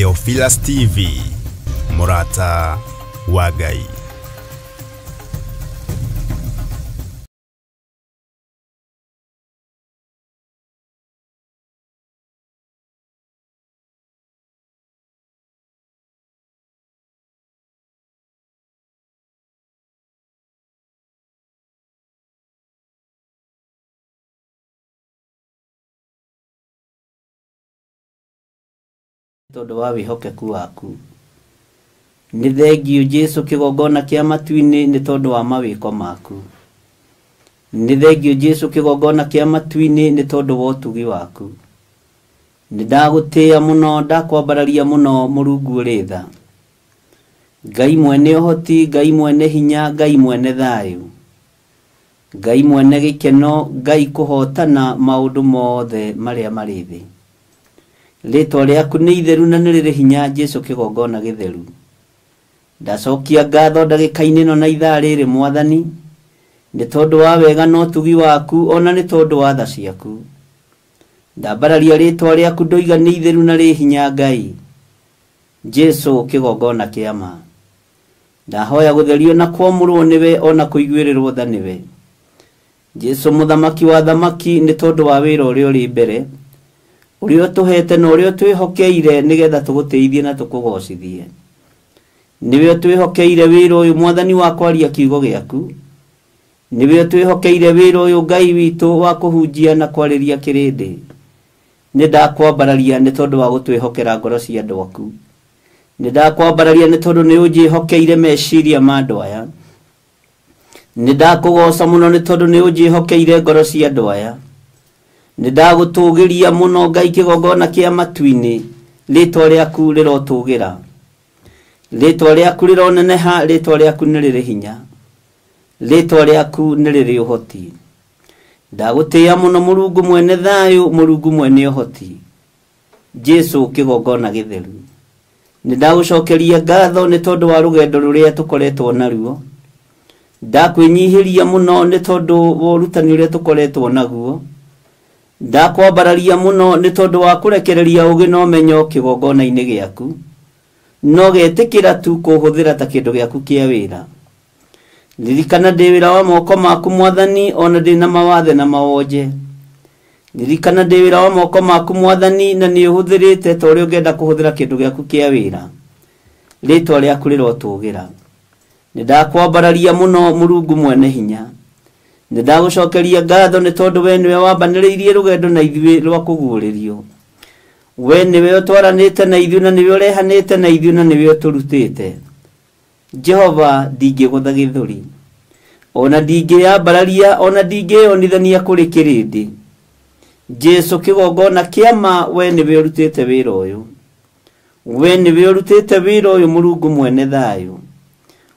Theophilus TV, Murata wa Ngai. Tondu wa wihokeku waku ni thengio Jesu kigongona kia matu-ini ni tondu wa mawiko maku. Ni thengio Jesu kigongona kia matu-ini ni tondu wa utugi waku. Ni ndagutia muno ndakwambararia muno Murungu uri tha. Ngai mwene uhoti, Ngai mwene hinya, Ngai mwene thayu, Ngai mwene gikeno, Ngai kuhotana maundu mothe maria mari thi. Ritwa riaku ni itheru na ni riri hinya Jesu kigongona githeru. Ndacokia ngatho ndagika-ini no na ithaa riri Mwathani ni tondu wa wega no tugi waku ona ni tondu wa tha ciaku. Ndambararia ritwa riaku ndoiga ni itheru na ri hinya Ngai Jesu kigongona kia ma. Ndahoya gutherio na kwamurwo niwe ona kuiguirirwo tha niwe. Jesu muthamaki wa thamaki ni tondu wa wira uria uri mbere urio tuhete no urio twihokeire nigetha tugutithie na tukugocithie. Niwe twihokeire wira uyu Mwathani wa kwaria kiugo giaku. Niwe twihokeire wira uyu Ngai witu wa kuhunjia na kwariria kirindi. Ni ndakwambararia ni tondu wa gutwihokera ngoro cia andu aku. Ni ndakwambararia ni tondu ni unjihokeire meciria ma andu aya. Ni ndakugoca muno ni tondu ni unjihokeire ngoro cia andu aya. Ni ndagutugiria muno Ngai kigongona kia matu-ini, ritwa riaku rirotugira. Ritwa riaku rironeneha, ritwa riaku ni riri hinya, ritwa riaku ni riri uhoti. Ndagutia muno Murungu mwene thayu, Murungu mwene uhoti, Jesu kigongona githeru. Ni ndagucokeria ngatho ni tondu wa rugendo ruria tukoretwo naruo. Ndakwinyihiria muno ni tondu wa urutani uria tukoretwo naguo. Ndakwambararia muno ni tondu wa kurekereria ugi no menyo kigongona-ini giaku, no getikira tu kuhuthira ta kindu giaku kia wira. Ririkana ndi wira wa moko maku Mwathani, ona ndi na mawathe na mawonje. Ririkana ndi wira wa moko maku Mwathani, na ni uhuthirite ta uria ungenda kuhuthira kindu giaku kia wira. Ritwa riaku rirotugira. Ni ndakwambararia muno Murungu mwene hinya. Ni ndagucokeria ngatho ni tondu we niwe wambaniriirie rugendo na ithuĩ rwa kuguririo. We niwe utwaranite na ithuĩ na niwe urehanite na ithuĩ na niwe uturutite. Jehova ndingĩgũtha gĩthũri, ona ndingĩyambararia, ona ndingĩyonithania kũrĩ kĩrĩndĩ. Jesu kigongona kia ma, we niwe urutite wĩra ũyũ. We niwe urutite wĩra ũyũ Murungu mwene thayu.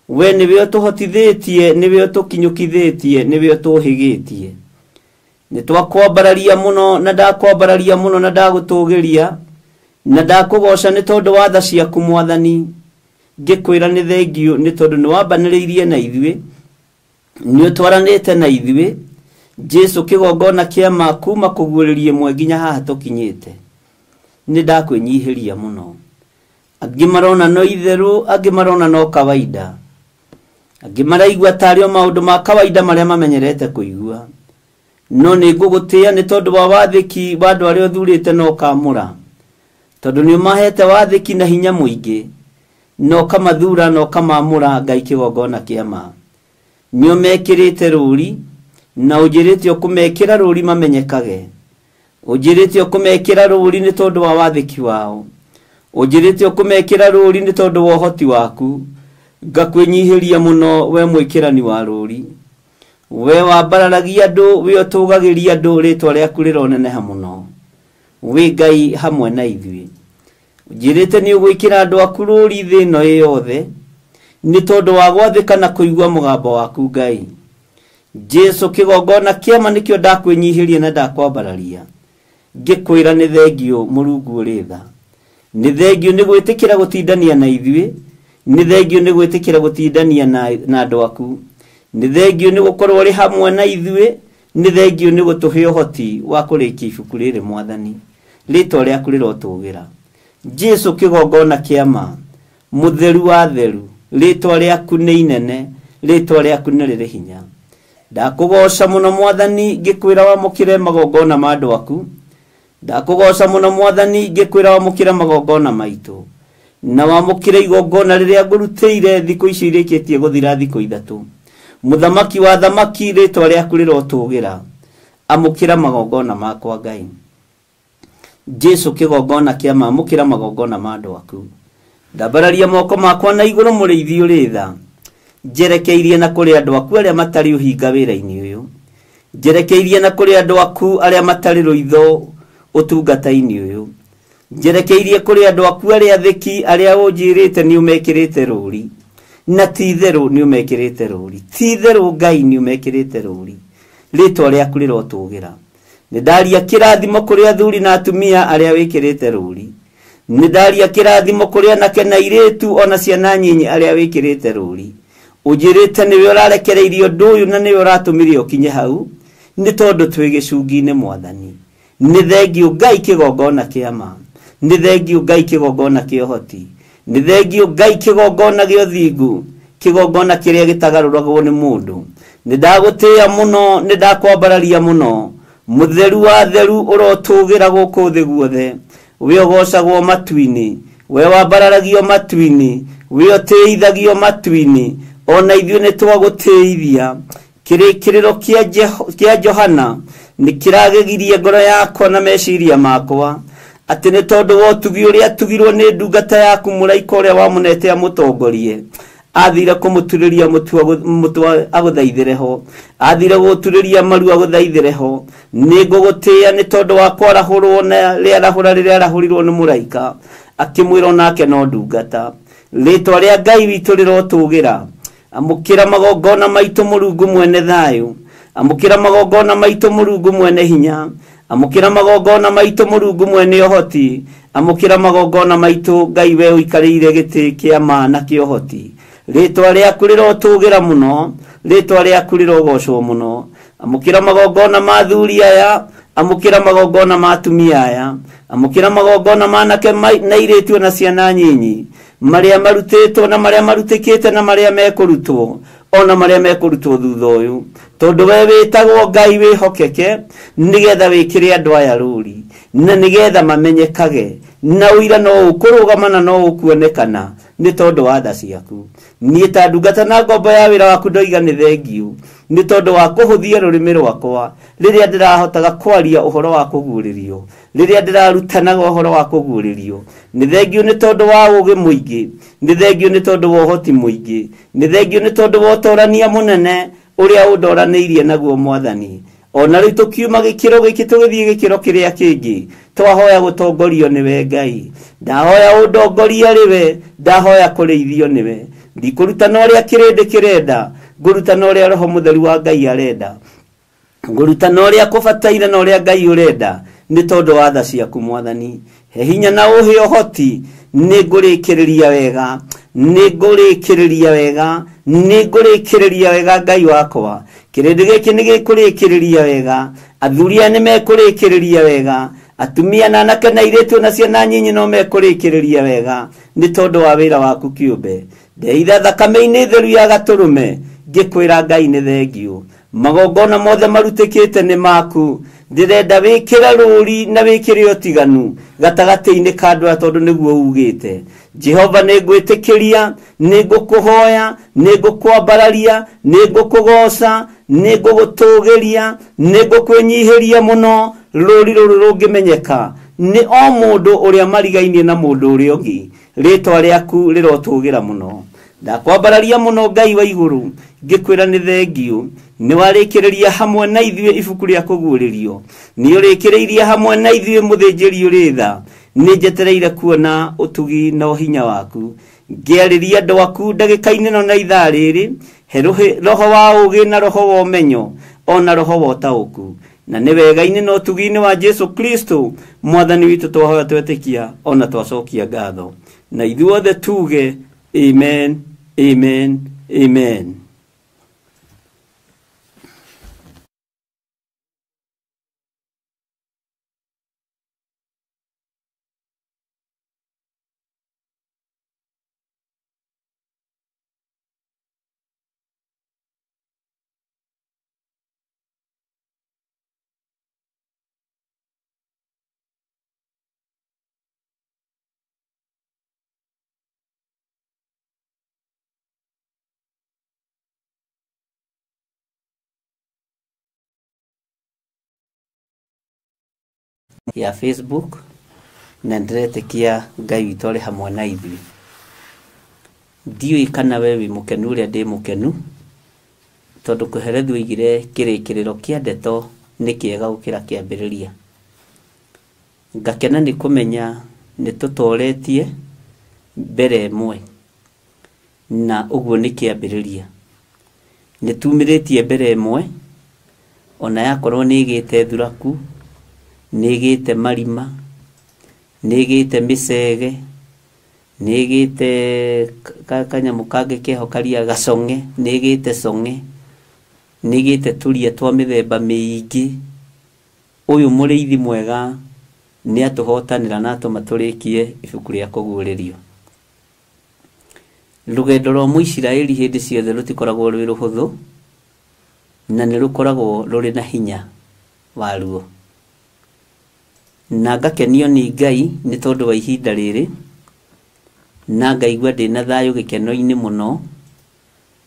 We niwe utuhotithitie, niwe utukinyukithitie, niwe utuhigitie. Ni twakwambararia muno na ndakwambararia muno na ndagutugiria na ndakugoca ni tondu wa tha ciaku Mwathani. Ngikwira ni thengio ni tondu ni wambaniriirie na ithuĩ, ni utwaranite na ithuĩ. Jesu kigongona kia ma, kuma kuguririe mwe nginya haha tukinyite. Ni ndakwinyihiria muno. Angi marona no itheru, angi marona no kawaida, angi maraigua tario maundu ma kawaida maria mamenyerete kuigua. No ni ngugutia ni tondu wa wathiki wa andu aria uthurite no kamura, tondu ni umahete wathiki na hinya muingi, no kamathura no kamamura Ngai kigongona kia ma. Ni umekirite ruri na ujirite ukumekira ruri mamenyekage. Ujirite ukumekira ruri ni tondu wa wathiki wao. Ujirite ukumekira ruri ni tondu wa uhoti waku. Ngakwinyihiria muno we mwikirani wa ruri. We wambararagia andu, we utugagiria andu, ritwa riaku rironeneha muno. We Ngai hamwe na ithuĩ. Ujirite ni ugwikira andu aku ruri thi ino yothe ni tondu wa gwathika na kuigua mugambo waku Ngai. Jesu kigongona kia ma nikio ndakwinyihiria na ndakwambararia. Ngikwira ni thengio Murungu uri tha. Ni thengio ni gwitikira gutindania na ithuĩ. Ni thengio ni gwitikira gutindania na andu aku. Ni thengio ni gukorwo ri hamwe na ithuĩ. Ni thengio ni gutuhe uhoti wa kurikia ibuku riri Mwathani. Ritwa riaku rirotugira. Jesu kigongona kiama mutheru wa theru ritwa riaku ni inene ritwa riaku ni riri hinya ndakugoca muno mwathani ngikwira wamukire magongona ma andu aku ndakugoca muno mwathani ngikwira wamukire magongona maitu na wamukire igongona riria ngurutire thiku ici irikitie guthira thiku ithatu muthamaki wa thamaki ritwa riaku rirotugira amukira magongona makwa Ngai Jesu kigongona kiama amukira magongona ma andu aku ndabararia moko makwa na iguru muriithi uritha njerekeirie na kuri andu aku aria matari uhinga wira-ini uyu njerekeirie na kuri andu aku aria matari ruitho utungata-ini uyu njerekeirie kuri andu aku aria thiki aria unjirite ni umekirite ruri na titheru ni umekirite ruri titheru Ngai ni umekirite ruri ritwa riaku rirotugira nidaria kirathimo kuri athuri na atumia aria wikirite ruri nidaria kirathimo kuri anake na iritu ona ciana nyinyi aria wikirite ruri ujirite niwe urarekereirio nduyu na niwe uratumirio kinye hau ni tondu twi gicungi-ini mwathani ni thengiu Ngai kigongona kiama ni thengiu Ngai kigongona kiohoti ni thengiu Ngai kigongona giothingu kigongona kiria gitagaruragwo ni mundu nidagutia muno nidakwambararia muno mutheru wa theru urotugira guku thi guothe we ogocagwo matu-ini we wambararagio matu-ini we oteithagio matu-ini ona ithuĩ nĩ twagũteithia kĩrĩkĩrĩro kĩa Johana nĩ kĩragegirie ngoro yakwa na meciria makwa atĩ nĩ tondũ wa ũtugi ũrĩa atugirwo nĩ ndungata yaku mũraika ũrĩa wamũnete amũtongorie athire kũmũturĩria mũtu agũthaithĩre ho athire gũturĩria maru agũthaithĩre ho nĩ ngũgũtĩĩa nĩ tondũ wa kwarahũrwo na rĩarahũra rĩrĩa arahũrirwo nĩ mũraika akĩmwĩra onake no ndungata rĩtwa rĩa Ngai witũ rĩrotũgĩra amukira magongona maitu Mũrungu mwene thayu amukira magongona maitu Mũrungu mwene hinya amukira magongona maitu Mũrungu mwene ohoti amukira magongona maitu Ngai we uikarĩire gĩtĩ kĩa mana kĩohoti ritwa rĩaku rĩrotugira muno ritwa rĩaku rĩrogocwo muno amukira magongona ma athuri aya amukira magongona ma atumia aya amukira magongona ma anake na airĩtu na ciana nyinyi maria marutĩtwo na maria marutĩkĩte na maria mekurutwo ona maria mekurutwo thutha ũyũ tondu we wĩtagwo Ngai wĩhokeke nigetha wĩkĩre andũ aya rũri na nigetha mamenyekage na ũira no ũkũrũgama na no ũkuonekana nĩ tondũ wa tha ciaku niĩ ta ndungata na ngombo ya wĩra waku ndoiga nĩ thengiũ nĩ tondũ wa kũhũthia rũrĩmĩ rwakwa rĩrĩa ndĩrahotaga kwaria ũhoro wa kũguũrĩrio rĩrĩa ndĩrarutanaga ũhoro wa kũguũrĩrio nĩ thengiũ nĩ tondũ wa ũũgĩ mũingĩ nĩ thengiũ nĩ tondũ wa ũhoti mũingĩ nĩ thengiũ nĩ tondũ wa ũtorania mũnene ũrĩa ũndoranĩirie naguo mwathani ona rĩu tũkiuma gĩkĩro gĩkĩ tũgĩthiĩ gĩkĩro kĩrĩa kĩngĩ twahoya gũtongorio nĩwe Ngai ndahoya ũndongorie rĩwe ndahoya kũrĩithio nĩwe ndikũrutana ũrĩa kĩrĩndĩ kĩrenda ngũrutana ũrĩa Roho Mũtheru wa Ngai arenda ngũrutana ũrĩa kũbataire na ũrĩa Ngai ũrenda nĩ tondũ wa tha ciaku mwathani he hinya na ũhĩ ũhoti nĩ ngũrĩkĩrĩria wega nĩ ngũrĩkĩrĩria wega nĩ ngũrĩkĩrĩria wega Ngai wakwa kĩrĩndĩ gĩkĩ nĩ gĩkũrĩkĩrĩria wega athuri aya nĩ mekũrĩkĩrĩria wega atumia na anake na airĩtu na ciana nyinyi no mekũrĩkĩrĩria wega nĩ tondũ wa wĩra waku kĩũmbe ndeitha thakame-inĩ theru ya gatũrũme ngĩkwĩra Ngai nĩ thengiũ magongona mothe marutĩkĩte nĩ maku ndĩrenda wĩkĩre rũri na wĩkĩre ũtiganu gatagatĩ-inĩ ka andũ aya tondũ nĩguo ugĩte Jehova nĩ ngwĩtĩkĩria nĩ ngũkũhoya nĩ ngũkwambararia nĩ ngũkũgoca nĩ ngũgũtũgĩria nĩ ngũkwĩnyihĩria mũno rũri rũrũ rũngĩmenyeka nĩ o mũndũ ũrĩa marigainie na mũndũ ũrĩa ũngĩ rĩtwa rĩaku rĩrotũgĩra mũno ndakwambararia mũno Ngai wa igũrũ ngĩkwĩra nĩ thengiũ nĩ warĩkĩrĩria hamwe na ithuĩ ibuku rĩa kũguũrĩrio nĩ ũrĩkĩrĩirie hamwe na ithuĩ mũthĩnjĩri ũrĩ tha nĩ njetereire kuona ũtugi na ũhinya waku ngĩarĩria andũ aku ndagĩka-inĩ no na ithaa rĩrĩ he roho wa ũũgĩ na roho wa ũmenyo ona roho wa ũtaũku na nĩ wega-inĩ na ũtugi-inĩ wa Jesu Kristo mwathani witũ twahoya twetĩkia ona twacokia ngatho na ithuothe tuge amen amen amen. ya Facebook na ndiretekia Ngai witũ arĩ hamwe na ithuĩ. Ndiũĩ kana we wĩ mũkenu ũrĩa ndĩ mũkenu, tondũ kũherethwo igire kĩrĩkĩrĩro kĩa ndeto nĩ kĩega gũkĩra kĩambĩrĩria. Ngakena nĩ kũmenya nĩ tũtoretie mbere ĩmwe, na ũguo nĩ kĩambĩrĩria. Nĩ tumĩrĩtie mbere ĩmwe, ona yakorwo nĩ ĩgĩte thuraku, nĩ ĩgĩte marima, nĩ ĩgĩte mĩcege, nĩ ĩgĩte kanyamũ kangĩ keho karia gacong'e, nĩ ĩgĩte cong'e, nĩ ĩgĩte tũria twa mĩthemba mĩingĩ. Ũyũ mũrĩithi mwega nĩ atũhotanĩra na atũma tũrĩkie ibuku rĩa kũguũrĩrio. Rũgendo rwa Mũisiraeli hĩndĩ ciothe rũtikoragwo rwĩ rũhũthũ, na nĩ rũkoragwo rũrĩ na hinya waruo. Na ngakenio nĩ Ngai nĩ tondũ wa ihinda rĩrĩ, na ngaigua ndĩna thayũ gĩkeno-inĩ mũno,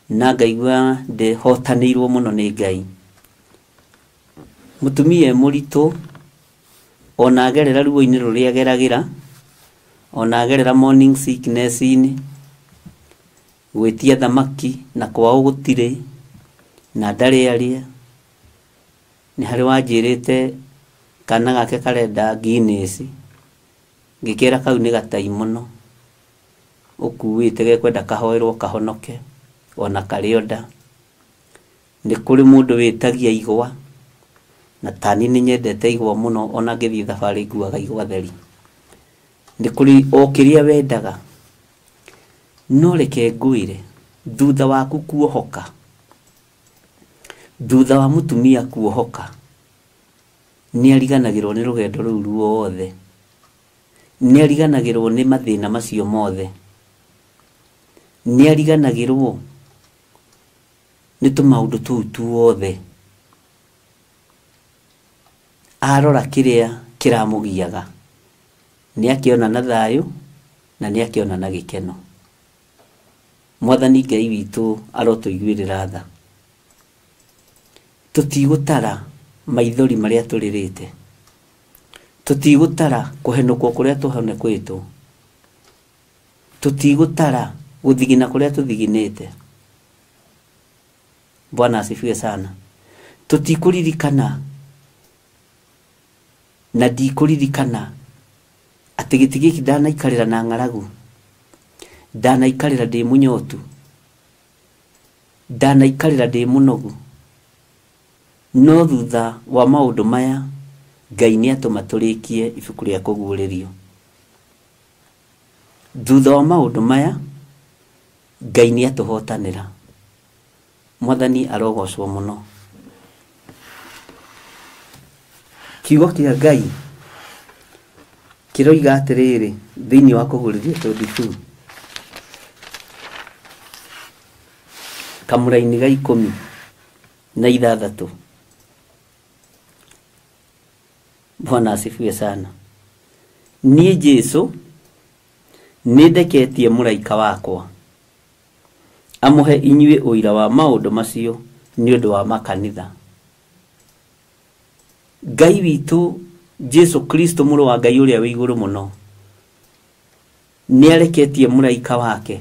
na ngaigua ndĩhotanĩirwo mũno nĩ Ngai. Mũtumia mũritũ ona agerera ruo-inĩ rũrĩa ageragĩra, ona agerera morning sickness-inĩ, gwĩtia thamaki na kwao gũtirĩ na ndarĩ arĩa, nĩ harĩ wanjĩrĩte kana gake karenda Guinness, ngĩkĩra kau nĩ gatai mũno, ũkuĩte gekwenda kahoerwo kahonoke, ona karĩ nda. Nĩ kũrĩ mũndũ wĩtagia igwa, na tani nĩ nyendete igwa mũno, ona ngĩthiĩ thabarĩ nguaga igwa theri. Nĩ kũrĩ o kĩrĩa wendaga, no reke ngwĩre, thutha waku kuohoka, thutha wa mũtumia kuohoka, nĩ ariganagĩrwo nĩ rũgendo rũu ruothe, nĩ ariganagĩrwo nĩ mathĩna macio mothe, nĩ ariganagĩrwo nĩ tũmaũndũ tũu tuothe. Arora kĩrĩa kĩramũgiaga, nĩ akĩona na thayũ na nĩ akĩona na gĩkeno. Mwathani Ngai witũ arotũiguĩrĩra tha. Tũtigũtara maithori marĩa tũrĩrĩte, tũtigũtara kũhenũkwo kũrĩa tũhenũkĩtwo, tũtigũtara gũthigina kũrĩa tũthiginĩte. Bwana asifiwe sana. Tũtikũririkana na ndikũririkana atĩ gĩtĩ gĩkĩ ndanaikarĩra na ng'aragu, ndanaikarĩra ndĩ mũnyotu, ndanaikarĩra ndĩ mũnogu. No thutha wa maũndũ maya, Ngai nĩ atũma tũrĩkie ibuku rĩa kũguũrĩrio. Thutha wa maũndũ maya, Ngai nĩ atũhotanĩra. Mwathani arogocwo mũno. Kiugo kĩa Ngai kĩroiga atĩrĩrĩ thĩinĩ wa kũguũrĩrio 22 kamũra-inĩ ga 16. Bwana asifiwe sana. Niĩ Jesũ nĩ ndeketie mũraika wakwa amũhe inyuĩ ũira wa maũndũ macio nĩ ũndũ wa makanitha. Ngai witũ Jesũ Kristo mũrũ wa Ngai ũrĩa wĩ igũrũ mũno nĩ areketie mũraika wake,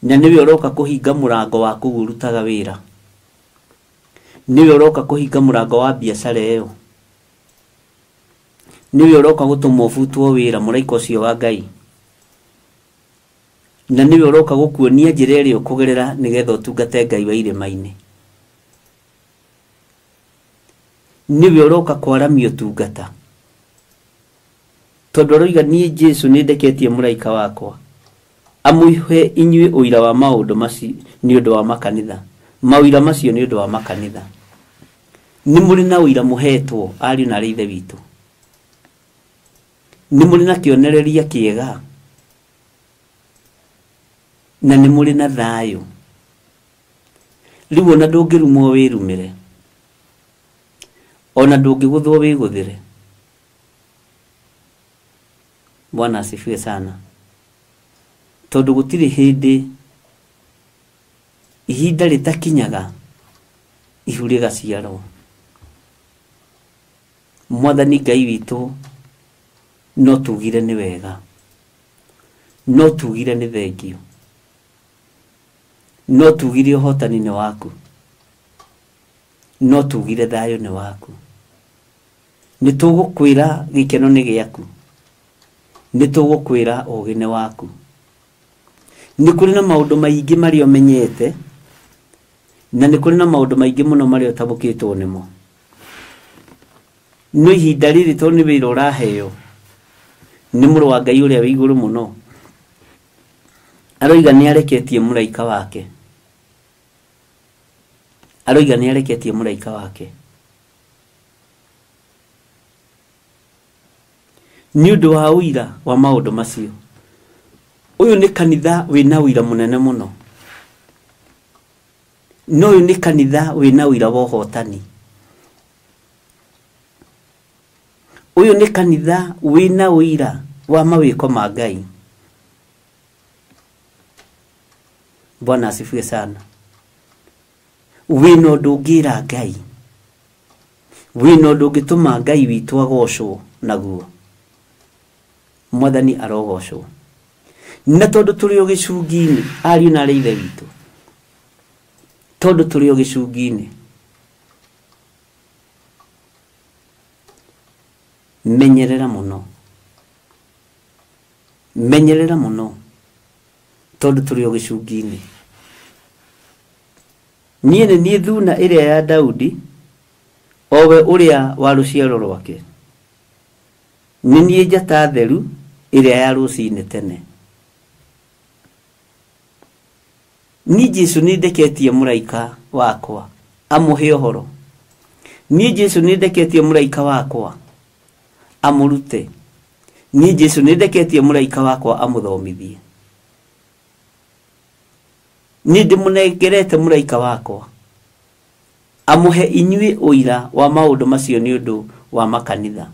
na nĩwe ũroka kũhinga mũrango wa kũrutaga wĩra, nĩwe ũroka kũhinga mũrango wa biacara ĩyo, nĩwe ũroka gũtũma ũbutwo wĩra mũraika ũcio wa Ngai, na nĩwe ũroka gũkuonia njĩra ĩrĩa ũkũgerera nĩgetha ũtungate Ngai wa irĩma-inĩ. Nĩwe ũroka kwaramia ũtungata, tondũ aroiga niĩ Jesũ nĩ ndeketie mũraika wakwa amũhe inyuĩ ũira wa maũndũ macio nĩ ũndũ wa makanitha. Mawĩra macio nĩ ũndũ wa makanitha. Nĩ mũrĩ na ũira mũhetwo ariũ na ithe witũ, nĩ mũrĩ na kĩonereria kĩega, na nĩ mũrĩ na thayũ. Rĩu ona ndũngĩrumwo wĩrumĩre, ona ndũngĩgũthwo wĩgũthĩre. Bwana asifiwe sana. Tondũ gũtirĩ hĩndĩ ihinda rĩtakinyaga ihu rĩgaciarwo. Mwathani Ngai witũ no tugire nĩ wega, no tugire nĩ thengio, no tugire ũhotani nĩ waku, no tugire thayũ nĩ waku. Nĩ tũgũkwĩra gĩkeno nĩ gĩaku, nĩ tũgũkwĩra ũũgĩ nĩ waku. Nĩ kũrĩ na maũndũ maingĩ marĩa ũmenyete, na nĩ kũrĩ na maũndũ maingĩ mũno marĩa ũtabũkĩtwo nĩmo. No ihinda rĩrĩ tondũ nĩ wĩra ũraheo nĩ mũrũ wa Ngai ũrĩa wĩ igũrũ mũno, aroiga nĩ areketie mũraika wake, aroiga nĩ areketie mũraika wake nĩ ũndũ wa ũira wa maũndũ macio. Ũyũ nĩ kanitha wĩna ũira mũnene mũno, no ũyũ nĩ kanitha wĩna ũira wa ũhotani. Ũyũ nĩ kanitha wĩna ũira wa mawĩko ma Ngai. Bwana asifiwe sana. Wĩna ũndũ ũngĩra Ngai, wĩna ũndũ ũngĩtũma Ngai witũ agocwo naguo. Mwathani arogocwo. Na tondũ tũrĩ o gĩcungi-inĩ, ariũ na arĩ ithe witũ, tondũ tũrĩ o gĩcungi-inĩ, menyerera mũno, menyerera mũno, tondũ tũrĩ o gĩcungi-inĩ. Niĩ nĩ niĩ thuna ĩrĩa ya Daudi, owe ũrĩa wa rũciaro rwake. Nĩ niĩ njata theru ĩrĩa ya rũcinĩ tene. Niĩ Jesũ nĩ ndeketie mũraika wakwa amũhe ũhoro. Niĩ Jesũ nĩ ndeketie mũraika wakwa amũrute. Niĩ Jesũ nĩ ndeketie mũraika wakwa amũthomithie. Niĩ ndĩmũnengerete mũraika wakwa amũhe inyuĩ ũira wa maũndũ macio nĩ ũndũ wa makanitha.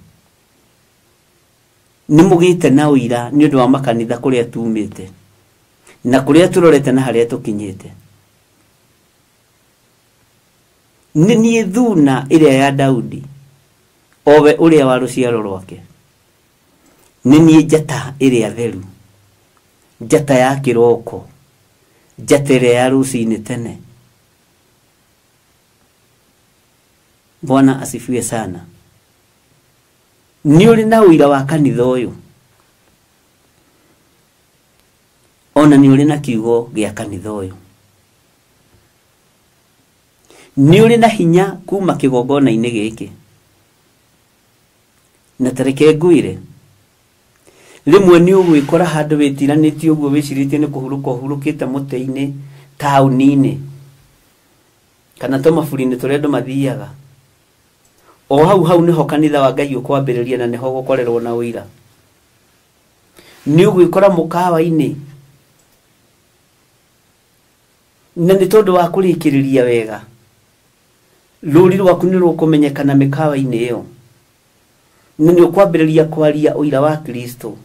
Nĩ mũgĩte na ũira nĩ ũndũ wa makanitha kũrĩa tumĩte na kũrĩa tũrorete na harĩa tũkinyĩte. Nĩ niĩ thuna ĩrĩa ya Daudi, owe ũrĩa wa rũciaro rwake. Nĩ niĩ njata ĩrĩa theru, njata ya kĩroko, njata ĩrĩa ya rũcinĩ tene. Bwana asifiwe sana. Nĩ ũrĩ na ũira wa kanitha ũyũ, ona nĩ ũrĩ na kiugo gĩa kanitha ũyũ. Nĩ ũrĩ na hinya kuma kĩgongona-inĩ gĩkĩ. Na tareke ngwĩre, rĩmwe nĩ ũgwĩkora handũ wĩtiranĩtie ũguo wĩcirĩtie nĩ kũhurũka ũhurũkĩte mũtĩ-inĩ, taũni-inĩ, kana tũmaburi-inĩ tũrĩa andũ mathiaga. O hau nĩho kanitha wa Ngai ũkwambĩrĩria na nĩho gũkorerwo na ũira. Nĩ ũgwĩkora mũkawa-inĩ, na nĩ tondũ wa kũrĩkĩrĩria wega, rũri rwaku nĩ rũkũmenyekana mĩkawa-inĩ ĩyo, na nĩ ũkwambĩrĩria kwaria ũira wa Kristo.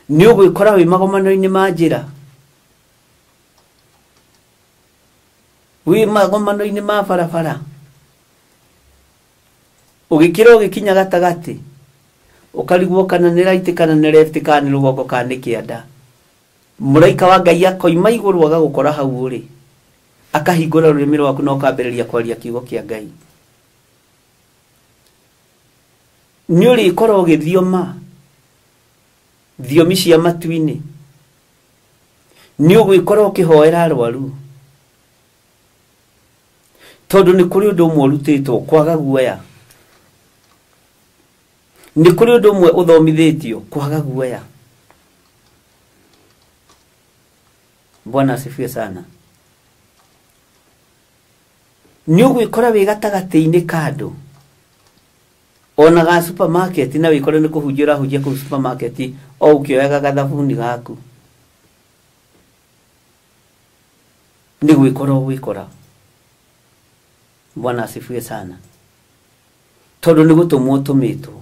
Nĩ ũgwĩkora wĩ magomano-inĩ ma njĩra, wĩ magomano-inĩ ma barabara, ũgĩkĩra ũgĩkinya gatagatĩ, ũkarigwo kana nĩ right kana nĩ left kana nĩ rũgongo kana nĩ kĩanda. Mũraika wa Ngai akoima igũrũ agagũkora hau ũrĩ, akahingũra rũrĩmĩ rwaku na ũkambĩrĩria kwaria kiugo kĩa Ngai. Nĩ ũrĩkora ũgĩthioma thiomi cia matu-inĩ. Nĩ ũgwĩkora ũkĩhoera arwaru, tondũ nĩ kũrĩ ũndũ ũmwe ũrutĩtwo, kwaga guoya. Nĩ kũrĩ ũndũ ũmwe ũthomithĩtio, kwaga guoya. Bwana asifiwe sana. Nĩ ũgwĩkora wĩ gatagatĩ-inĩ ka andũ, ona ga supermarket, na wĩkore nĩ kũhunjia ũrahunjia kũu supermarket, o ũkĩoyaga gathabuni gaku. Nĩ gwĩkora ũgwĩkora. Bwana asifiwe sana. Tondũ nĩ gũtũmwo tũmĩtwo.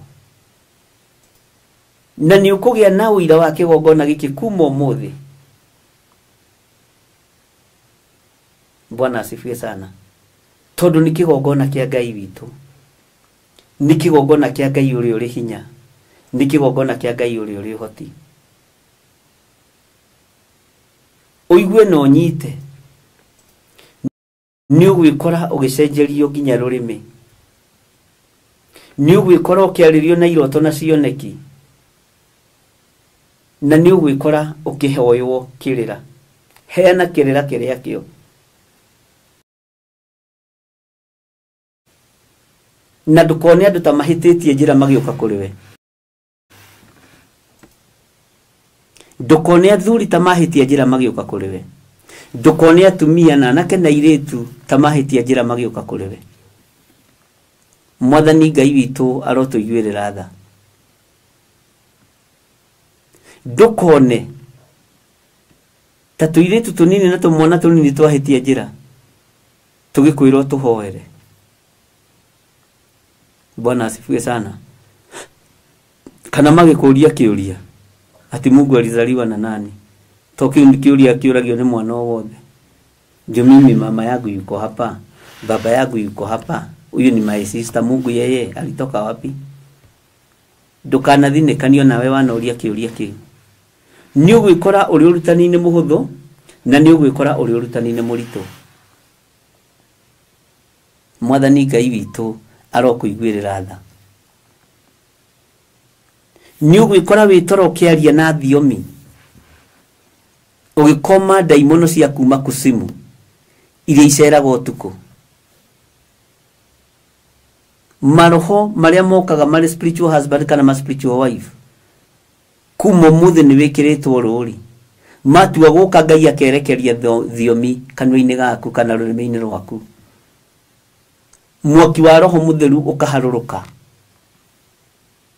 Na nĩ ũkũgĩa na ũira wa kĩgongona gĩkĩ kuma ũmũthĩ. Bwana asifiwe sana. Tondũ nĩ kĩgongona kĩa Ngai witũ. nĩ kĩgongona kĩa Ngai ũrĩa ũrĩ hinya, nĩ kĩgongona kĩa Ngai ũrĩa ũrĩ ũhoti. Ũigue na ũnyite, nĩ ũgwĩkora ũgĩcenjerio nginya rũrĩmĩ, nĩ ũgwĩkora ũkĩarĩrio na iroto na cioneki, na nĩ ũgwĩkora ũkĩhoywo kĩrĩra. Heana kĩrĩra kĩrĩa kĩo. Na ndũkone andũ ta mahĩtĩtie njĩra magĩũka kũrĩ we. Ndũkone athuri ta mahĩtia njĩra magĩũka kũrĩ we. Ndũkone atumia na anake na airĩtu ta mahĩtia njĩra magĩũka kũrĩ we. Mwathani Ngai witũ arotũiguĩrĩra tha. Ndũkone ta tũirĩtu tũnini na tũmwana tũnini twahĩtia njĩra tũgĩkwĩrwo tũhoere. Bwana asifiwe sana. Kana magĩkũria kĩũria ati Mungu alizaliwa na nani? Toki kĩũria kĩũragio nĩ mwana wothe. Ndio mimi mama yangu yuko hapa, baba yangu yuko hapa, huyu ni my sister, Mungu yeye alitoka wapi? Ndũkanathinĩkanio nawe wanoria kĩũria kĩu. Nĩ ũgwĩkora ũrĩ ũrutani-inĩ mũhũthũ na nĩ ũgwĩkora ũrĩ ũrutani-inĩ mũritũ. Mwathani Ngai witũ arokũiguĩrĩra tha. Nĩ ũgwĩkora wĩtoro ũkĩaria na thiomi, ũgĩkoma ndaimono cia kuma kusimu iria iceraga ũtukũ. Maroho marĩa mokaga marĩ spiritual husband kana ma spiritual wife, kuma mũthĩ nĩ wĩkĩrĩtwo rũũri, matua gũka Ngai akerekeria thiomi kanua-inĩ gaku kana rũrĩmĩ-inĩ rwaku. Mwaki wa Roho Mũtheru ũkaharũrũka.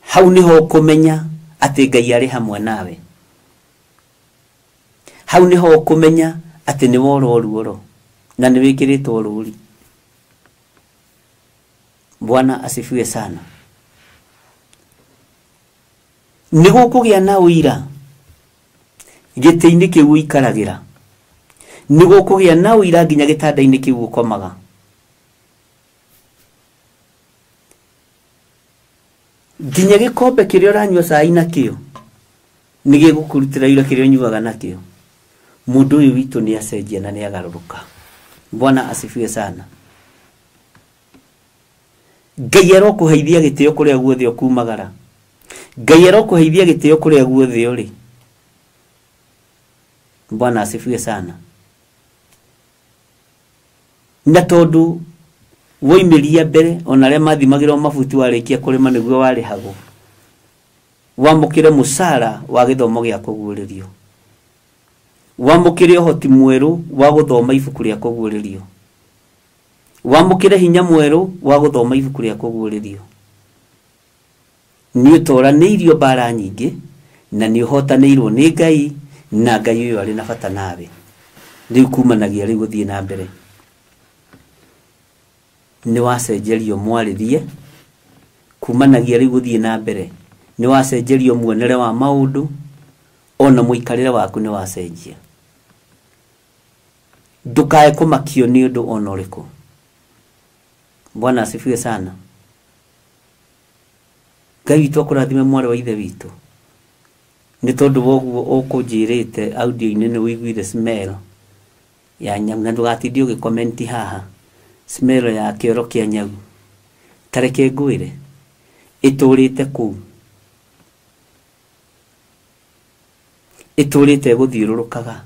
Hau nĩho ũkũmenya atĩ Ngai arĩ hamwe nawe. Hau nĩho ũkũmenya atĩ nĩ worwo ruoro na nĩ wĩkĩrĩtwo rũũri. Bwana asifiwe sana. Nĩ gũkũgĩa na ũira gĩtĩ-inĩ kĩu ũikaragĩra. Nĩ gũkũgĩa na ũira nginya gĩtanda-inĩ kĩu ũkomaga. Nginya gĩkombe kĩrĩa ũranyua cai nakĩo nĩ gĩgũkũrutĩra ira kĩrĩa ũnyuaga nakĩo. Mũndũ ũyũ witũ nĩ acenjia na nĩ agarũrũka. Bwana asifiwe sana. Ngai arokũheithia gĩtĩo kũrĩa guothe ũkumagara. Ngai arokũheithia gĩtĩo kũrĩa guothe ũrĩ. Bwana asifiwe sana. Na tondũ woimĩria mbere ona arĩa mathimagĩrwo mabuti warĩkia kũrĩma nĩguo warĩhagwo, wamũkĩre mũcara wa gĩthomo gĩa kũguũrĩrio, wamũkĩre ũhoti mwerũ wa gũthoma ibuku rĩa kũguũrĩrio, wamũkĩre hinya mwerũ wa gũthoma ibuku rĩa kũguũrĩrio. Nĩ ũtoranĩirio mbara nyingĩ na nĩ ũhotanĩirwo nĩ Ngai, na Ngai ũyũ arĩ na bata nawe. Rĩu kumanagia rĩu gũthiĩ na mbere. Nĩ wacenjerio mwarĩrie, kumanagia rĩu gũthiĩ na mbere. Nĩ wacenjerio muonere wa maũndũ, ona mũikarĩre waku nĩ wacenjia. Ndũkae kũmakio nĩ ũndũ ona ũrĩkũ. Bwana asifiwe sana. Ngai witũ akũrathime mwarĩ wa ithe witũ. Nĩ tondũ woguo ũkũnjĩrĩte audio-inĩ nĩ wĩiguire smell ya nyamũ, na ndũgatinde ũgĩkomenti haha smell ya kĩoro kĩa nyau. Tareke ngwĩre ĩtũrĩte kũu, ĩtũrĩte gũthiũrũrũkaga.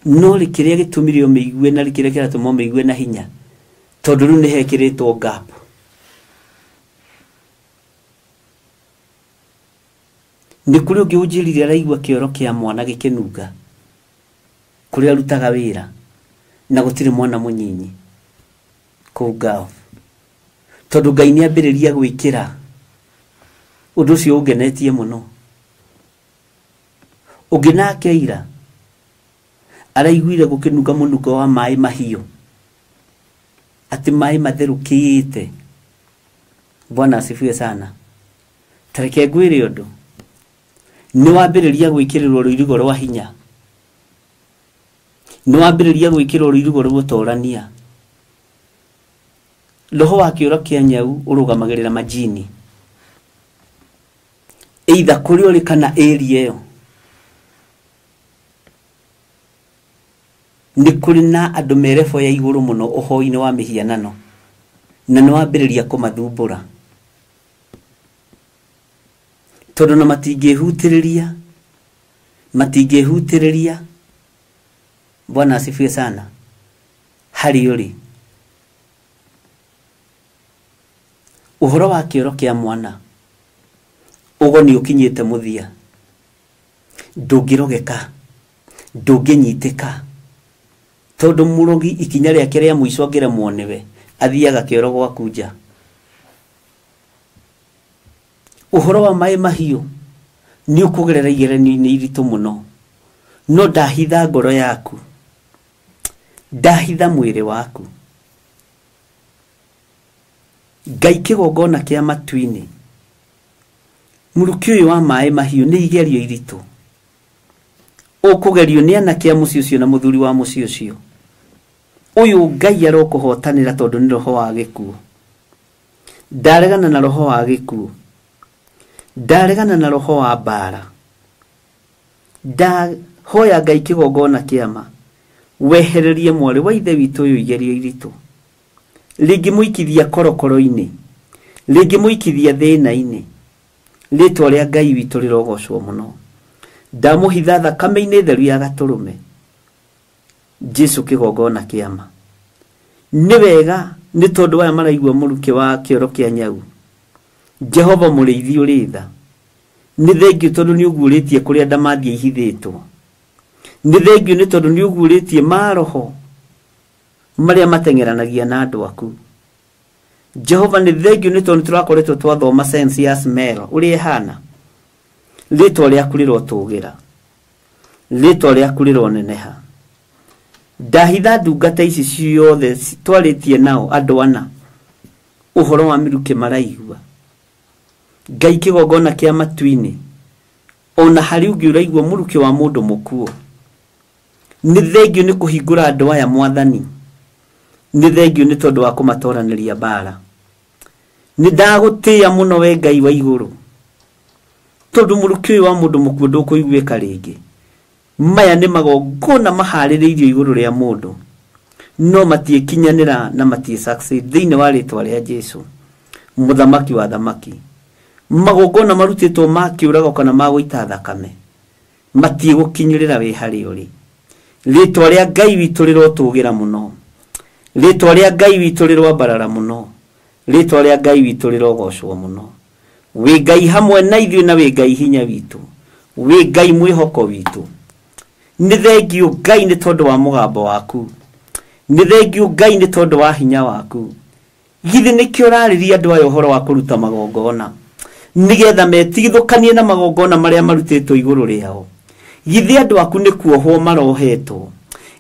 No kĩrĩa gĩtũmire ũmĩigue na kĩrĩa kĩratũma ũmĩigue na hinya, tondũ rĩu nĩ hekĩrĩtwo gap. Nĩ kũrĩ ũngĩ ũnjĩrire araigua kĩoro kĩa mwana gĩkĩnunga kũrĩa arutaga wĩra na gũtirĩ mwana mũnyinyi kũu ngao, tondũ Ngai nĩ ambĩrĩria gwĩkĩra. Ũndũ ũcio ũngenetie mũno. Ũngĩ nake ira araiguire gũkĩnunga mũnungo wa maĩ mahiũ, atĩ maĩ matherũkĩte. Bwana asifiwe sana. Tareke ngwĩre ũndũ, nĩ wambĩrĩria gwĩkĩrĩrwo rũirigo rwa hinya, nĩ wambĩrĩria gwĩkĩrwo rũirigo rwa ũtorania, roho wa kiorokia nyau urugamagirira majini either kuri uri kana area yo ni kuri na andu merefo ya iguru muno uhoine wa mihianano na no ambiriria kumathumbura tondu na matingehutiriria Bwana asifiwe sana hari uri uhoro wa kiorokia mwana ugo ni ukinyite muthia ndungirogeka ndunginyiteka tondu murogi ikinya riake ria muico ngira muonewe athiaga kioro gwaku nja uhoro wa mai mahiu ni ukugerera igereni iritu muno no ndahitha ngoro yaku ndahitha mwiri waku Ngai kigongona kia matuini muruki uyu wa mai mahiu ni igerio iritu ukugerio ni anake a muci ucio na muthuri wa muci ucio uyu Ngai arokuhotanira tondu ni roho wa gikuo ndaregana na roho wa gikuo ndaregana na roho wa bara hoya Ngai kigongona kiama wehererie mwari wa ithe witu uyu igerio iritu lingi muikithia korokoro-ini lingi muikithia thina-ini ritwa ria Ngai witu rirogocwo muno ndamuhitha thakame-ini theru ya gaturume Jesu kigongona kiama ni wega ni tondu aya maraigua muruki wa kiorokia nyau Jehova muriithi uritha ni thengiu tondu ni uguritie kuria ndamathia ihithitwo ni thengiu ni tondu ni uguritie maroho maria matengeranagia na andu aku Jehova ni thengiu ni tondu turakoretwo twathoma sense ya smell uri hana ritwa riaku rirotugira ritwa riaku rironeneha ndahitha ndungata ici ciothe twaritie nao andu ana uhoro wa miruki maraigua Ngai kigongona kia matuini ona hari ungi uraigua muruki wa mundu mukuo ni thengiu ni kuhingura andu aya mwathani ni thengiu ni tondu wa kumatoraniria bara ni ndagutia muno we Ngai wa iguru tondu muruki wa mundu mukuo ndukuiguika ringi maya ni magongona mahaririirio iguru ria mundu no matiekinyanira na matie succeed thiini wa ritwa ria Jesu muthamaki wa thamaki magongona marutitwo makiuraga kana magwita thakame matie gukinyirira we hari uri ritwa ria Ngai witu rirotugira muno ritwa ria Ngai witu rirwambarara muno ritwa ria Ngai witu rirogocwo muno we Ngai hamwe na ithuĩ na we Ngai hinya witu we Ngai mwihoko witu ni thengiu Ngai ni tondu wa mugambo waku ni thengiu Ngai ni tondu wa hinya waku githi nikio rariria andu aya uhoro wa kuruta magongona nigetha metigithukanie na magongona maria marutitwo iguru riao githi andu aku ni kuohwo marohetwo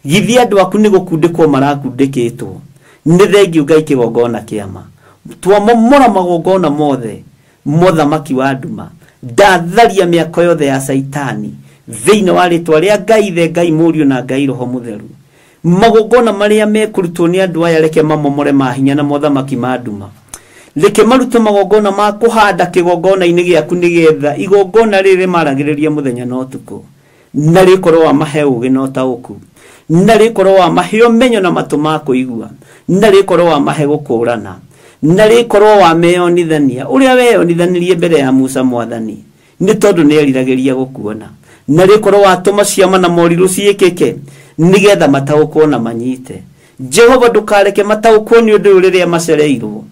githi andu aku ni gukundikwo marakundikitwo ni thengiu Ngai kigongona kiama twamomora magongona mothe muthamaki wa nduma ndatharia miako yothe ya saitani thiini wa ritwa ria Ngai the Ngai Muriu na Ngai Roho Mutheru magongona maria mekurutwo ni andu aya reke mamomore mahinya na muthamaki ma nduma reke marute magongona ma kuhanda kigongona-ini giaku nigetha igongona riri maragiriria muthenya na utuku na rikorwo wa mahe ugi na utauku na rikorwo wa mahe menyo na matu ma kuigua na rikorwo wa mahe gukurana na rikorwo wa meyonithania uria weyonithanirie mbere ya Musa mwathani ni tondu ni eriragiria gukuona na rikorwo watuma ciama na moriru ciikike nigetha mataukwo na manyite Jehova ndukareke mataukwo ni undu uriria macereirwo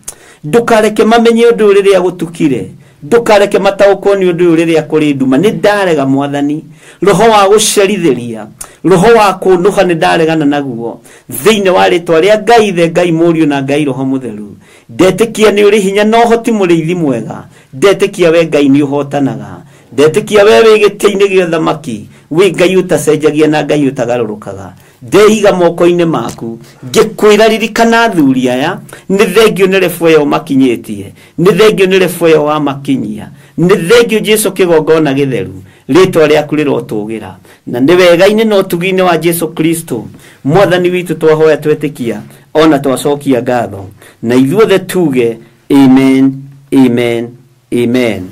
ndukareke mamenye undu uriria gutukire ndukareke mataukwo ni undu uriria kuri nduma ni ndarega mwathani roho wa gucerithiria roho wa kunuha ni ndaregana naguo thiini wa ritwa ria Ngai the Ngai Muriu na Ngai Roho Mutheru ndetikia ni uri hinya no hoti muriithi mwega ndetikia we Ngai ni uhotanaga ndetikia we wigite-ini gio thamaki we Ngai utacenjagia na Ngai utagarurukaga ndeiga moko-ini maku ngikwira ririkana athuri aya ni thengio ni refueyo makinyitie ni thengio ni refueyo wa makinyia ni thengio Jesu kigongona githeru ritwa riaku rirotugira na ni wega-ini no tugi-ini wa Jesu Kristo mwathani witu twahoya twetikia ona twacokia ngatho na ithuothe tuge amen, amen, amen.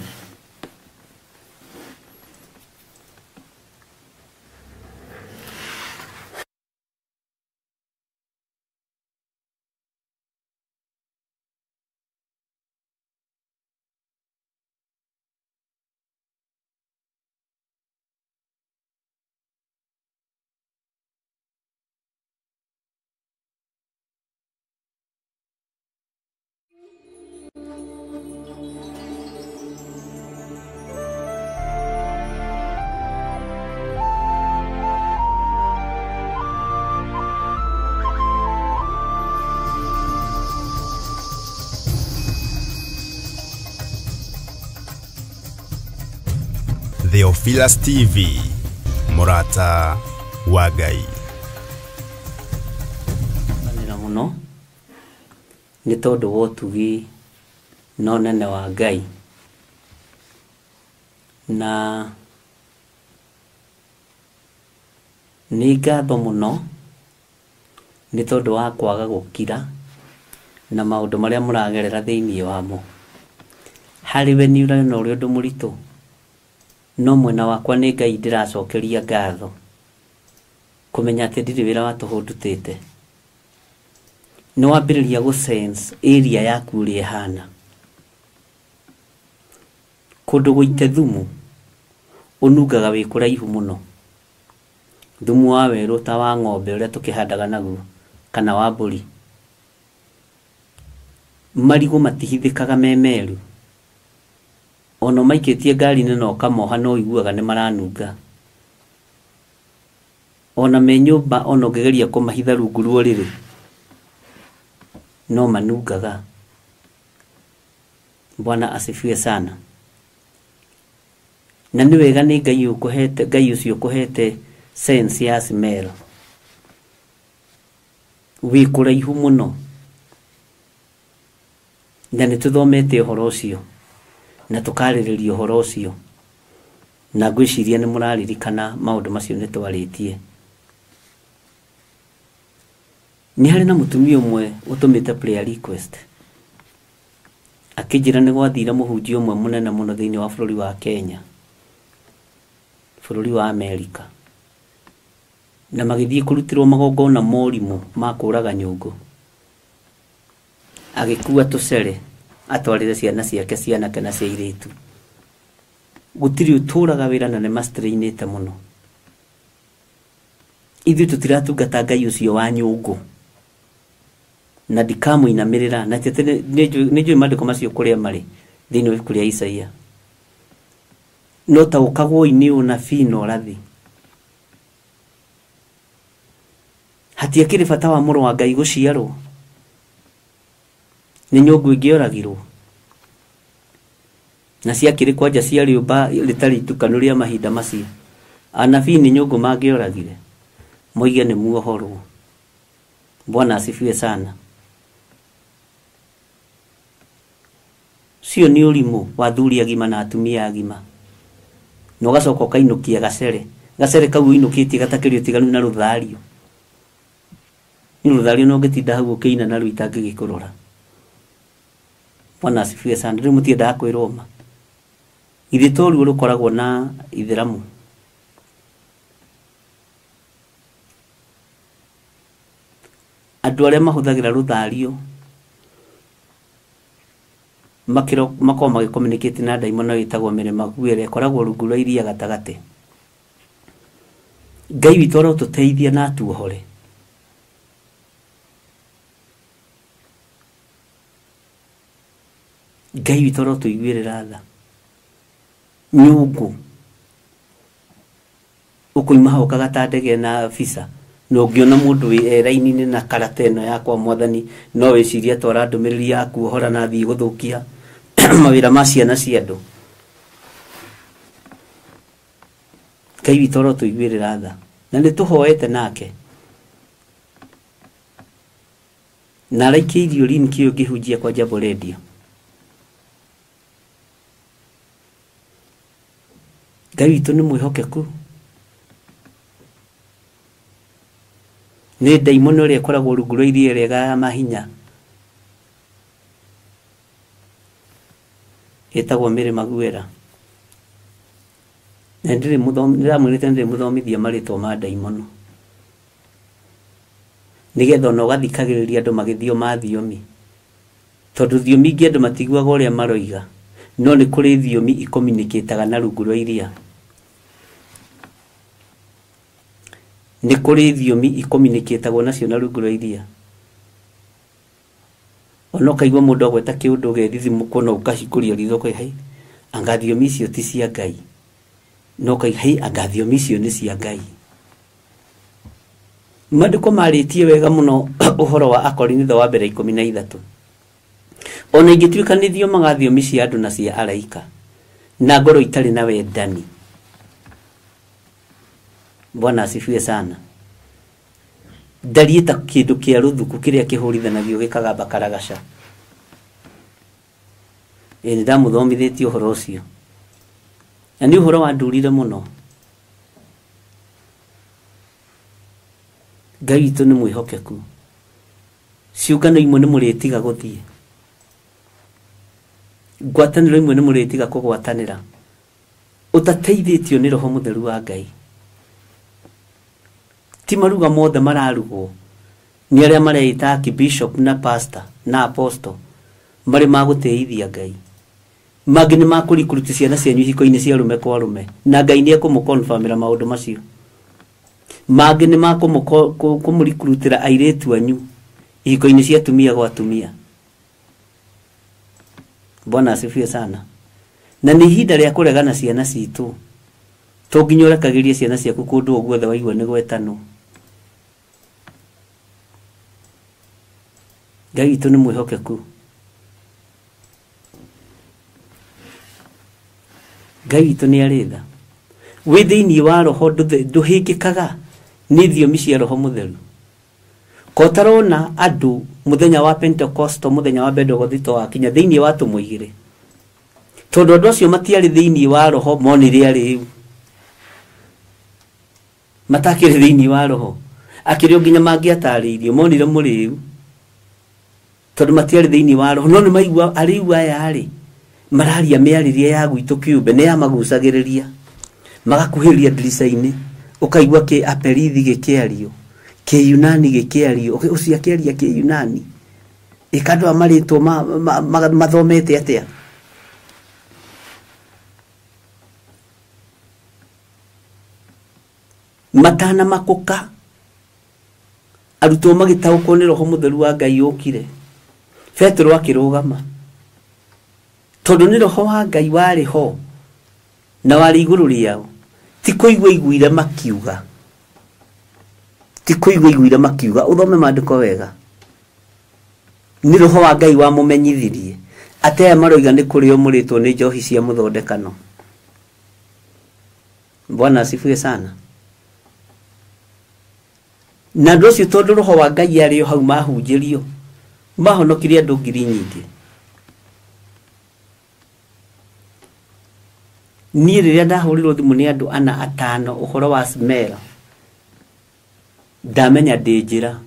Theophilus TV, Murata wa Ngai. Manira muno ni tondu wotugi no nene wa Ngai na ni ngatho muno ni tondu wa kwaga gukira na maundu maria muragerera thiini wamo. Hariwe ni ura no uri undu muritu, no mwena wakwa ni Ngai ndiracokeria ngatho kumenya ati ndiri wira watuhundutite. Ni wambiriria gu sense area yaku uri hana kundu guite thumu unungaga wi kuraihu muno. Thumu wa weru ta wa ng'ombe uria tukihandaga naguo kana wa mburi. Marigo matihithikaga memeru, ono maikitie ngari-inĩ no kamoha no iguaga ni maranunga. Ona me nyumba ono ngegeria kumahitha rungu rwa riri no manungaga. Bwana asifiwe sana. Na ni wega ni Ngai ukuhete, Ngai ucio ukuhete sense ya smell. Wi kuraihu muno na ni tuthomete uhoro ucio na tukaririria uhoro ucio na ngwiciria ni muraririkana maundu macio ni twaritie. Ni hari na mutumia umwe utumite prayer request akijira ni gwathira muhunjia umwe munene muno thiini wa bururi wa Kenya, bururi wa Amerika, na magithie kurutirwo magongona morimu makuraga nyungu. Agikuwa tucere atwarire ciana ciake cianake na ciairitu. Gutiri uturaga wira na ne mastrainite muno. Ithu tutiratungata Ngai ucio wa nyungu na ndikamu inamirira na tete nejo mandiko macio kuria mari thiini wa kuria Isaia. No ta ukagwo ini una fino rathi. Hatia kiri bata wa muru wa Ngai guciarwo ni nyungu ingioragirwo na ciakiri kwanja cia riumba ritari tukanuria mahinda macio. Anabii ni nyungu mangioragire moige ni muohorwo. Bwana asifiwe sana. Sio ni urimu wa thuri agima na atumia agima. No gacoka kainukia gacere kau inukitie gatakirio tiganu na ruthario. Ni ruthario no ngetinda hau ukiina na ruitange gikurora. Bwana asifiwe sana. Riu mutienda kwiroma ithitori urukoragwo na ithiramu. Andu aria mahuthagira ruthario makoma magicommunicate na daimono itagwo mirema guere koragwo rungu rwa iria gatagate. Ngai witu ro tuteithia na tuohore. Ngai witu ro tuiguirira tha. Nyungu ukuima hau kagatandege na visa no ngiona mundu wi raini-ini na karata ino yakwa mwathani no wiciria twara ndumiriri yaku hora na thii guthukia mawira ma ciana cia andu. Ngai witu ro tuiguirira tha na ni tuhoete nake na raiki irio lini kio ngihunjia kwa Jambo Radio. Ngai witu ni mwihokeku nĩ ndaimono ĩrĩa ĩkoragwo rungu rwa iria rĩega ya mahinya ĩtagwo Mary Maguera. Na ndĩramwĩrĩte ndĩmũthomithia marĩtwa ma ndaimono nĩgetha ona ũgathikagĩrĩria andũ magĩthio mathiomi, tondũ thiomi ingĩ andũ matiguaga ũrĩa maroiga, no nĩ kũrĩ thiomi ikomunicataga na rungu rwa iria. Nĩ kũrĩ thiomi ikomunicatagwo nacio na rungu rwa iria. Ona ũkaigua mũndũ agweta kĩũndũ ũgethithimũkwo na ũkahingũria ritho ũkaiga anga thiomi icio ti cia Ngai, no ũkaiga anga thiomi icio nĩ cia Ngai. Maandĩko marĩtie wega mũno ũhoro wa Akorinitho wa mbere 13. Ona ingĩtuĩka nĩ thiomaga thiomi cia andũ na cia araika na ngoro itarĩ na wendani. Bwana asifiwe sana. Ndariĩ ta kĩndũ kĩa rũthuku kĩrĩa kĩhũrithanagio gĩkagamba karagaca. Nĩ ndamũthomithĩtie ũhoro ũcio. Na nĩ ũhoro wa ndũrire mũno. Ngai witũ nĩ mwĩhokeku. Ciũngano imwe nĩ mũrĩtiga gũthiĩ. Ngwatanĩro imwe nĩ mũrĩtiga kũgwatanĩra. Ũtateithĩtio nĩ Roho Mũtheru wa Ngai. Ti maruga mothe mararugwo nĩ arĩa mareita Archbishop na pastor na apostle marĩ magũteithia Ngai. Mangĩ nĩ makũrikuruti ciana cianyu ihiko-inĩ cia rũme kwa rũme na Ngai nĩ ekũmũkonfamĩra maũndũ macio. Mangĩ nĩ makũmũrikurutĩra airĩtu anyu ihiko-inĩ cia atumia gwa atumia. Bwana asifiwe sana. Na nĩ ihinda rĩa kũregana ciana citũ. To nginya ũrekagĩrie ciana ciaku kũndũ o guothe waigua nĩ gwetanwo. Ngai witũ nĩ mwĩhokeku. Ngai witũ nĩ arĩ tha. Wĩ thĩinĩ wa roho ndũhĩngĩkaga nĩ thiomi cia Roho Mũtheru. Kotarona andũ mũthenya wa Pentecost, mũthenya wa Pentecost wakinya thĩinĩ wa tũmũ igĩrĩ. Tondũ andũ acio matiarĩ thĩinĩ wa roho monire arĩ rĩu. Matakĩrĩ thĩinĩ wa roho. Akĩrĩ nginya mangĩatarĩirio monire mũrĩu. Tondũ matiarĩ thĩinĩ wa roho, no nĩ maigua arĩu aya arĩ mararia mĩarĩrie ya gwitũ kĩũmbe nĩ ya magucagĩrĩria. Magakuhĩrĩria ndirica-inĩ ũkaigua kĩ Aperithi gĩkĩario, kĩ Yunani gĩkĩario, ũcio akĩaria kĩ Yunani. Ikandũ amarĩtwo mathomete atĩa. Matana makuka arutwo magĩtaũkwo nĩ Roho Mũtheru wa Ngai ũkire. Petro akĩrũgama. Tondũ nĩ Roho wa Ngai warĩ ho na warĩ igũrũ rĩao. Ti kũigua iguire makiuga. Ti kũigua iguire makiuga. Ũthome maandĩko wega. Nĩ Roho wa Ngai wamũmenyithirie atĩ aya maroiga nĩ kũrĩ o mũrĩtwo nĩ njohi cia mũthondekano. Bwana asifiwe sana. Na andũ acio tondũ Roho wa Ngai arĩ o hau mahunjĩrio, mahonokire andũ ngiri nyingĩ. Niĩ rĩrĩa ndahũrirwo thimũ nĩ andũ 4-5 ũhoro wa Smela, ndamenya ndĩ njĩra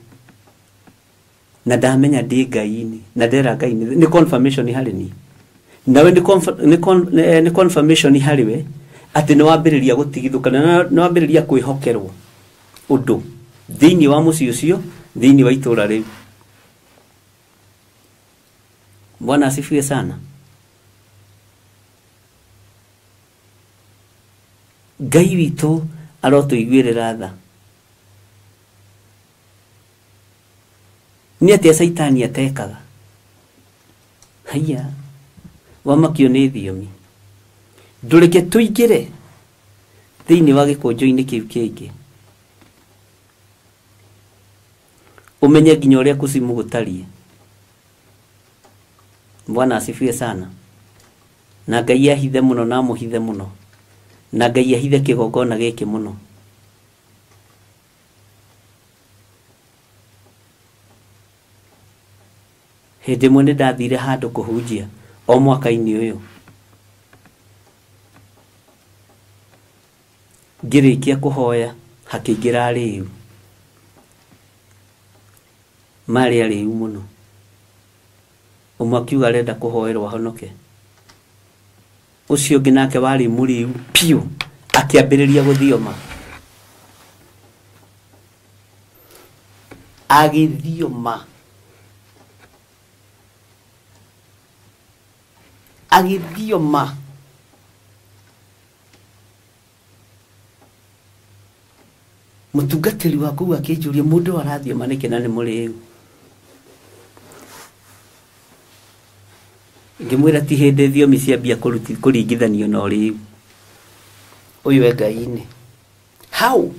na ndamenya ndĩ Ngai-inĩ na ndera Ngai-inĩ. Nĩ confirmation harĩ niĩ. Nawe nĩ confirmation harĩ we atĩ nĩ wambĩrĩria gũtigithũka na nĩ wambĩrĩria kwĩhokerwo ũndũ thĩinĩ wa mũciĩ ũcio, thĩinĩ wa itũũra rĩu. Bwana asifiwe sana. Ngai witũ arotũiguĩrĩra tha. Nĩ atĩa Saitani atekaga? Haiya, wamakio nĩ thiomi. Ndũreke tũingĩre thĩinĩ wa gĩkũnjũ-inĩ kĩu kĩngĩ. Umenye nginya ũrĩa kusimu gũtariĩ. Bwana asifiwe sana. Na Ngai ahithe mũno na mũhithe mũno. Na Ngai ahithe kĩgongona gĩkĩ mũno. Hĩndĩ ĩmwe nĩ ndathire handũ kũhunjia o mwaka-inĩ ũyũ. Ngĩrĩkia kũhoya hakĩingĩra rĩu. mari ari muno umwe akiuga arenda kuhoerwa honoke ucio nginake wari muri piu akiambiriria guthioma agithioma mutungatiri waku akijuria mundu arathioma niki na ni muri ngimwira ti hindi thiomi ciambia kuringithanio no riu uyu e Ngai-ini how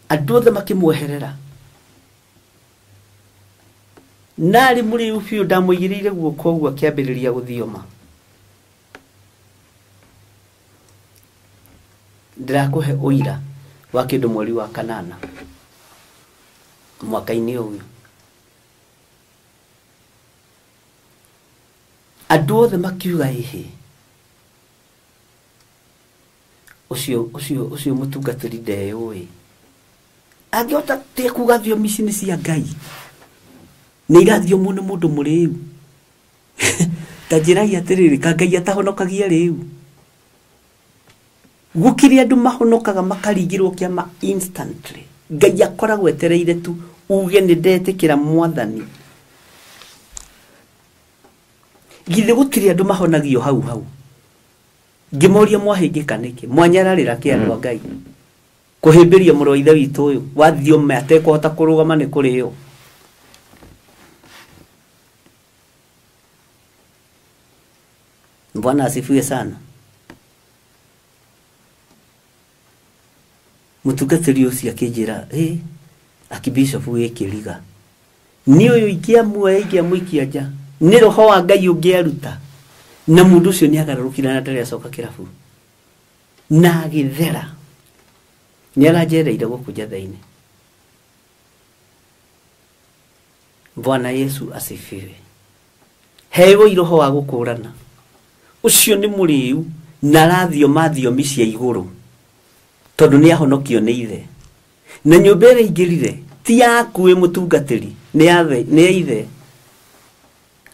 andu othe makimweherera nari muri ufiu ndamuigirire guoko guo akiambiriria guthioma ndirakuhe uira wa kindu mweri wa kanana mwaka-ini uyu andu othe makiuga ihi ucio mutungatiri ndeyui angiota te kuga thiomi ici ni cia Ngai ni irathio muno mundu muriu tajiragia atiriri ka Ngai atahonokagia riu gukiri andu mahonokaga makaringirwo kiama instantly Ngai akoragwo etereire tu uge ni ndetikira mwathani githe gutiri andu mahonagio hau ngimoria mwahingika niki mwanyararira ki andu Ngai kuhimbiria muro ithe witu uyu wathioma atekuhota kurugama ni kurio Bwana asifiwe sana mutungatiri ucio akijira akibishop wikiriga ni uyu ikiamuikia nja ni roho wa Ngai ungiaruta na mundu ucio ni agarurukira na ndare acoka kirabu na githera ni arajereire gukuja thaini Bwana Yesu asifiwe hewe iroho wa gukurana ucio ni muriu na rathio mathiomi cia iguru tondu ni ahonokio ni ithe na nyumba ire ingirire ti yaku e mutungatiri ni ithe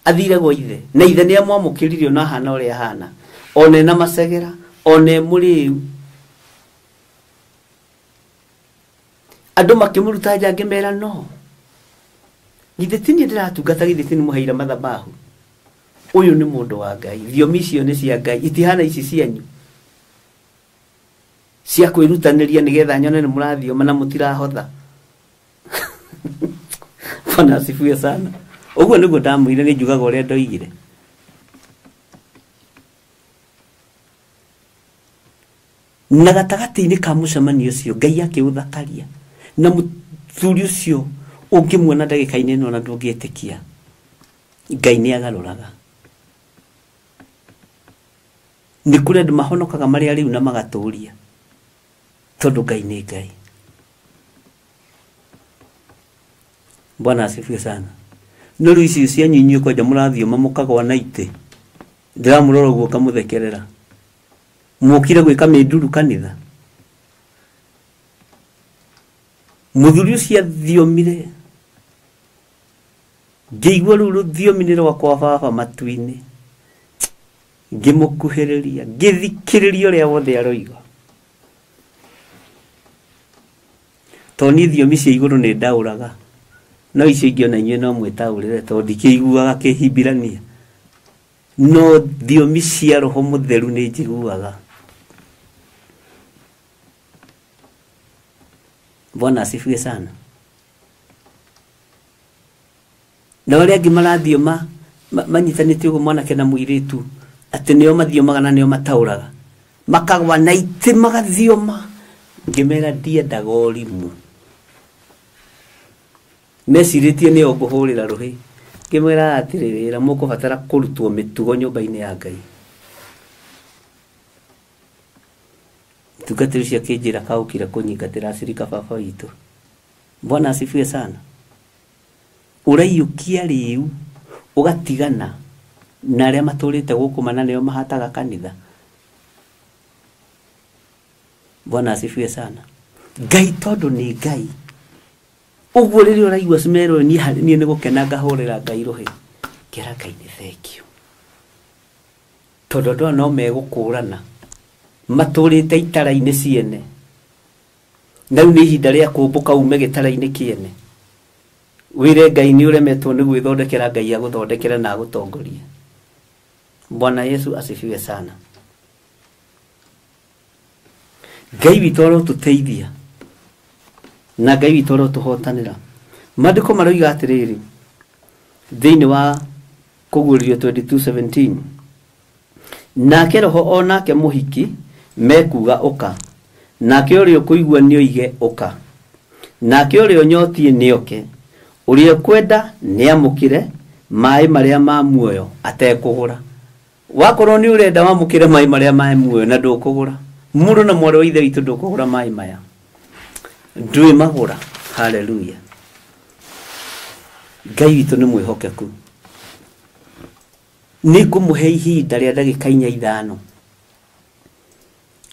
athire go ithe na ithe ni amwamukiririo na hana uri hana one na masegera one muriu andu makimuruta jange mera no githe tini ndiratungata githe tini muheira mathabahu uyu ni mundu wa Ngai thiomi icio ni cia Ngai itihana ici cianyu cia kwirutaniria nigetha nyone ni murathioma na mutirahotha Bwana asifiwe sana uguo niguo ndamwire ni njugaga uria ndoigire na gatagati-ini ka mucemanio ucio Ngai akiuthakaria na muthuri ucio ungimwona ndagika-ini no na ndungietikia Ngai ni agaruraga ni kure andu mahonokaga maria riu na magaturia tondu Ngai ni Ngai Bwana asifiwe sana no riu ici cia nyinyu koja murathioma mukagwa na ite ndiramurora guo kamuthekerera mukire gwika minduru kanitha muthuri ucio thiomire ngeigua riu ruthiomire rwakwa baba matu-ini ngimukuhiriria ngithikiriria uria wothe aroiga toni thiomi cia iguru ni ndauraga no icio ingĩ ona inyuĩ no mwĩtaũrĩre tondũ ndikĩiguaga kĩhimbirania no thiomi cia roho mũtheru nĩ njiguaga Bwana asifiwe sana na ũrĩa angĩ marathioma manyitanĩte ũguo mwanake na mũirĩtu atĩ nĩo mathiomaga na nĩo mataũraga makagwa na itĩ magathioma ngĩmera ndiendaga ũrimũ mesirĩtie nĩo ngũhũrĩra rũhĩ ngĩmwĩra atĩrĩrĩra mũkũbatara kũrutwo mĩtugo nyũmba-inĩ ya Ngai tungatĩri cia kĩnjĩra kaũkire kũnyingatĩra acirika baba witũ Bwana asifiwe sana ũraiyũkia rĩu ũgatigana na arĩa matũrĩte gũkũ mana nĩo mahataga kanitha Bwana asifiwe sana. Ngai tondu ni Ngai. Uguo riri uraigua smero ni ni gukena ngahurira Ngai rohe. Kera Ngai ni thank you. Tondu no megukurana. Maturite itara-ini ciene. Na ni ihinda ria kumbuka ume gitara-ini kiene. Wire Ngai ni uremetwo ni gwithondekera Ngai aguthondekera na agutongoria. Bwana Yesu asifiwe sana. Ngai witoro tuteithia. Na Ngai witoro tuhotanira. Maandiko maroiga atiriri. Thiini wa Kuguririo 22:17. Nake roho onake muhiki mekuga uka. Nake urio kuigua nioige uka. Nake urio nyotie nioke. Urio kwenda niamukire mai maria ma muoyo atekugura. Wakorwo ni urenda wamukire mai maria ma muoyo na ndukugura. Mundu na mwari wa ithe witu ndukugura mai maya. Ndui magura. Hallelujah. Ngai witu ni mwihokeku. Ni kumuhe ihinda ria ndagika 5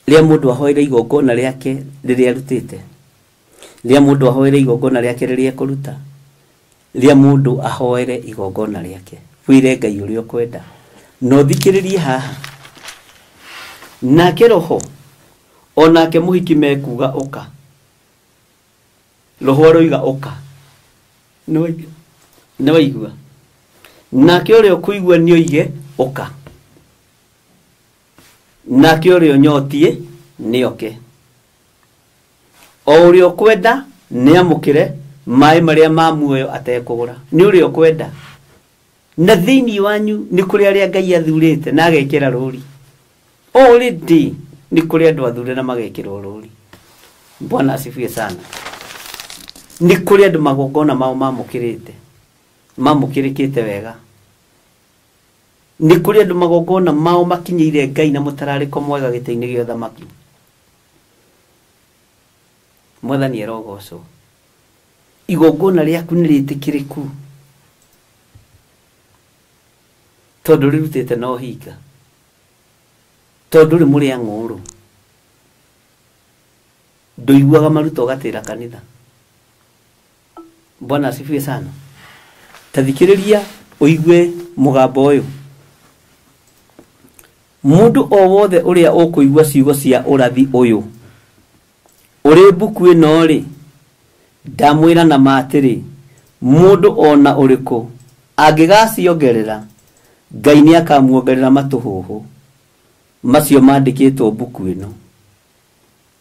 ria mundu ahoire igongona riake riria rutite. Ria mundu ahoire igongona riake riria kuruta. Ria mundu ahoire igongona riake. Wire Ngai urio kwenda. No thikiririe haha. Nake roho onake muhiki mekuga uka. Roho roiga uka. No waigua. Nake urio kuigua nioige uka. Nake urio nyotie nioke. O urio kwenda niamukire mai maria ma muoyo atekugura. Ni urio kwenda. Na thiini wanyu ni kuri aria Ngai athurite na agekira ruri. Already ni kuri andu athure na magekira ruri. Bwana asifiwe sana. Ni kuri andu magongona mao mamukirite. Mamukirikite wega. Ni kuri andu magongona mao makinyire Ngai na mutarariko mwega gite-ini gya thamaki. Mwathani erogocwo. Igongona riaku ni ritikiriku. Tondu rirutite no hinga. Tondu ri muri ang'uru. Nduiguaga maruto gatira kanitha. Bwana asifiwe sana. Tathikiriria uigue mugambo uyu. Mundu o wothe uria ukuigua ciugo cia urathi uyu. Uri buku ino ri ndamwira na matiri mundu ona uriku angigaciongerera Ngai ni akamuongerera matuhuhu macio mandikitwo buku ino.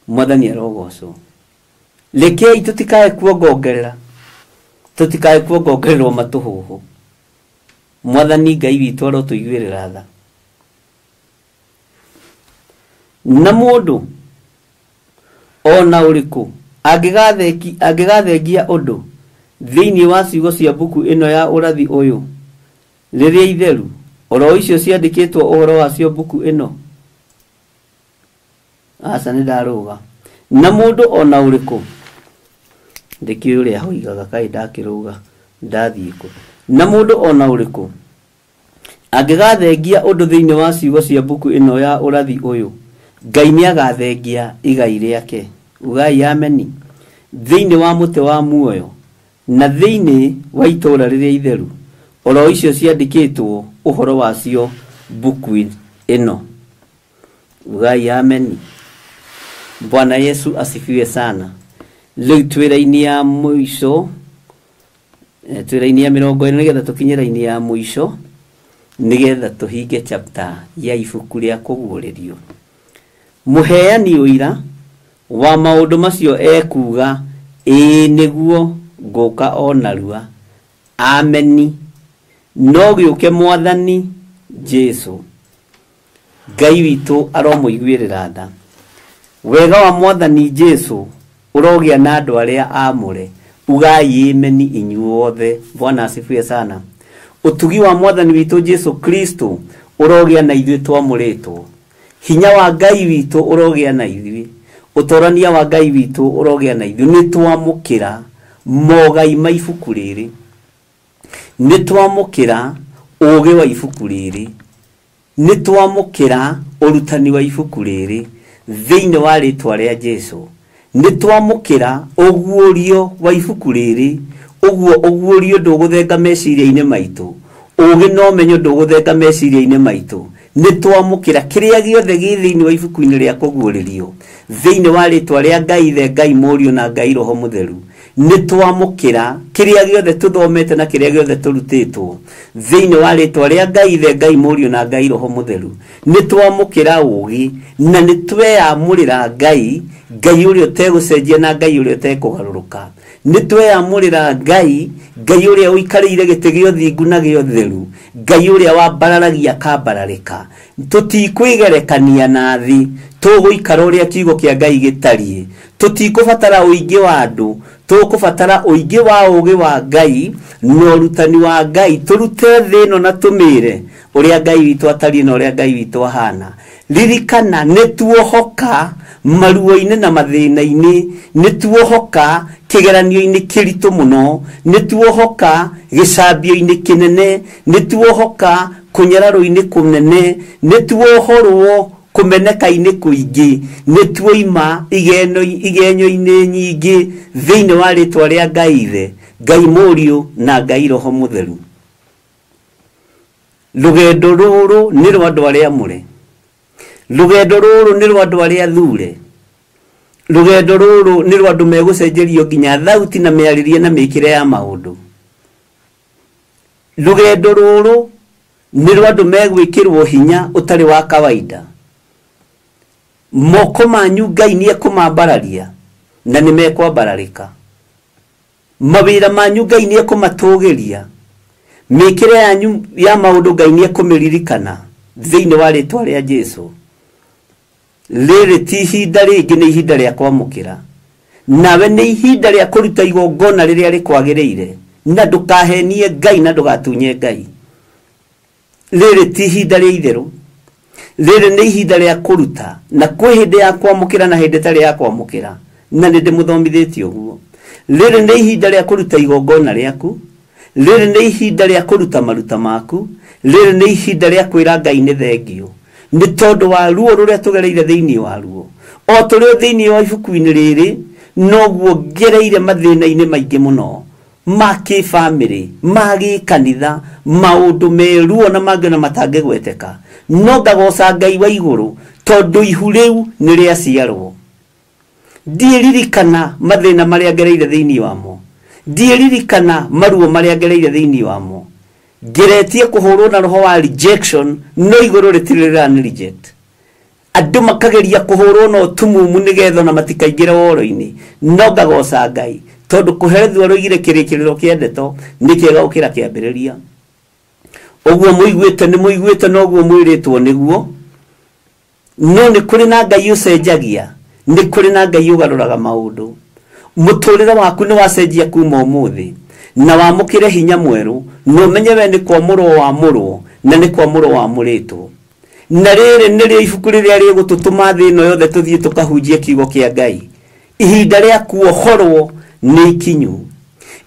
Mwathani arogocwo. Lekei tutikae kuongerera. Tutikae kuongererwo matuhuhu. Mwathani Ngai witu arotuiguirira tha. Na mundu ona uriku angigathengia undu thiini wa ciugo cia buku ino ya urathi uyu riria itheru oro icio ciandikitwo uhoro wacio buku ino. Asa ni ndaruga. Na mundu ona uriku ndiki uria hoigaga kai ndakiruga ndathiiko. Na mundu ona uriku angigathengia undu thiini wa ciugo cia buku ino ya urathi uyu Ngai ni agathengia igai riake. Ugai ameni. Thiini wa muti wa muoyo na thiini wa itura riria itheru oro icio ciandikitwo uhoro wacio buku ino. Ugai ameni. Bwana Yesu asifiwe sana. Leo twira-ini ya muico twira-ini ya 40 nigetha tukinyira-ini ya muico nigetha tuhinge chapter ya ibuku ria kuguririo. Muheani uira wa maundu macio ekuga niguo nguka onarua. Ameni. No giuke Mwathani Jesu. Ngai witu aromuiguirira tha. Wega wa Mwathani Jesu urogia na andu aria amure. Ugai ameni inyuothe. Bwana asifiwe sana. Utugi wa Mwathani witu Jesu Kristo urogia na ithuĩ twamuritwo. Hinya wa Ngai witu urogia na ithuĩ. Utorania wa Ngai witu urogia na ithuĩ. Ni twamukira mogai ma ibuku riri. Ni twamukira ugi wa ibuku riri. Ni twamukira urutani wa ibuku riri. thĩinĩ wa rĩtwa rĩa Jesũ. Nĩtwamũkĩra ũguũrio wa ibuku rĩrĩ, ũguo ũguũrio ndũgũthenga meciria-inĩ maitũ, ũũgĩ na ũmenyo ndũgũthenga meciria-inĩ maitũ. Nĩtwamũkĩra kĩrĩa gĩothe gĩ thĩinĩ wa ibuku-inĩ rĩa kũguũrĩrio thĩinĩ wa rĩtwa rĩa Ngai Ithe, Ngai Mũriũ na Ngai Roho Mũtheru. Nĩtwamũkĩra kĩrĩa gĩothe tũthomete na kĩrĩa gĩothe tũrutĩtwo thĩinĩ wa rĩtwa rĩa Ngai Ithe, Ngai Mũriũ na Ngai Roho Mũtheru. Nĩtwamũkĩra ũũgĩ na nĩtweyamũrĩra Ngai, Ngai ũrĩa ũtegũcenjia na Ngai ũrĩa ũtekũgarũrũka. Nĩtweyamũrĩra Ngai, Ngai ũrĩa ũikarĩire gĩtĩ gĩa ũthingu na gĩa ũtheru, Ngai ũrĩa wambararagia akambararĩka. Tũtikwĩgerekania na thĩ, tũgũikara ũrĩa kiugo kĩa Ngai gĩtariĩ. Tũtikũbatara ũingĩ wa andũ, tũkũbatara ũingĩ wa ũũgĩ wa Ngai na ũrutani wa Ngai. Tũrute thĩ ĩno na tũmĩre ũrĩa Ngai witũ atariĩ na ũrĩa Ngai witũ ahana. Ririkana nĩtuohoka maruo-inĩ na mathĩna-inĩ, nĩtuohoka kĩgeranio-inĩ kĩritũ mũno, nĩtuohoka gĩcambio-inĩ kĩnene, nĩtuohoka kũnyararo-inĩ kũnene, nĩtuohorwo kũmeneka-inĩ kũingĩ, nĩtuoima igenyo-inĩ nyingĩ thĩinĩ wa rĩtwa rĩa Ngai Ithe, Ngai Mũriũ na Ngai Roho Mũtheru. Rũgendo rũrũ nĩ rwa andũ arĩa mũre, rũgendo rũrũ nĩ rwa andũ arĩa thure, rũgendo rũrũ nĩ rwa andũ megũcenjerio nginya thauti na mĩarĩrie na mĩkĩre ya maũndũ. Rũgendo rũrũ nĩ rwa andũ megwĩkĩrwo hinya ũtarĩ wa kawaida. Moko manyu Ngai nĩekũmambararia na nĩmekwambararĩka. Mawĩra manyu Ngai nĩekũmatũgĩria, mĩkĩre yanyu ya maũndũ Ngai nĩekũmĩririkana thĩinĩ wa rĩtwa rĩa Jesũ. Rĩrĩ ti ihinda rĩngĩ, nĩ ihinda rĩa kwamũkĩra, nawe nĩ ihinda rĩa kũruta igongona rĩrĩa rĩkwagĩrĩire, na ndũkahenie Ngai na ndũgatunye Ngai. Rĩrĩ ti ihinda rĩa itherũ, rĩrĩ nĩ ihinda rĩa kũruta, na kwĩ hĩndĩ ya kwamũkĩra na hĩndĩ ĩtarĩ ya kwamũkĩra, na nĩndĩmũthomithĩtie ũguo. Rĩrĩ nĩ ihinda rĩa kũruta igongona rĩaku, rĩrĩ nĩ ihinda rĩa kũruta maruta maku, rĩrĩ nĩ ihinda rĩa kwĩra Ngai nĩ thengio, nĩ tondũ wa ruo rũrĩa tũgereire thĩinĩ wa ruo. O tũrĩ thĩinĩ wa ibuku-inĩ rĩrĩ, noguo ngereire mathĩna-inĩ maingĩ mũno ma kĩbamĩrĩ, ma gĩkanitha, maũndũ meruo na mangĩ na matangĩgweteka. No ngagoca Ngai wa igũrũ tondũ ihu rĩu nĩ rĩaciarwo. Ndiĩririkana mathĩna marĩa ngereire thĩinĩ wamo, ndiĩririkana maruo marĩa ngereire thĩinĩ wamo. Ngeretie kũhũrwo na roho wa rejection, no igũrũ rĩtirĩ rĩrani reject. Andũ makageria kũhũrwo na ũtumumu nĩgetha na matikaingĩre woro-inĩ, no ngagoca Ngai tondũ kũherethwo roigire kĩrĩkĩrĩro kĩa ndeto nĩ kĩega gũkĩra kĩambĩrĩria. Ũguo mũiguĩte nĩ mũiguĩte, noguo mwĩrĩtwo nĩguo. No nĩ kũrĩ na Ngai ũcenjagia, nĩ kũrĩ na Ngai ũgarũraga maũndũ. Mũtũrĩre waku nĩ wacenjia kuma ũmũthĩ na wamũkĩre hinya mwerũ, na ũmenye we nĩ kwamũrwo wamũrwo na nĩ kwamũrwo wamũrĩtwo. Na rĩrĩ nĩrĩo ibuku rĩrĩa rĩgũtũtũma thĩ ĩno yothe tũthiĩ tũkahunjie kiugo kĩa Ngai. Ihinda rĩa kuohorwo nĩ ikinyu,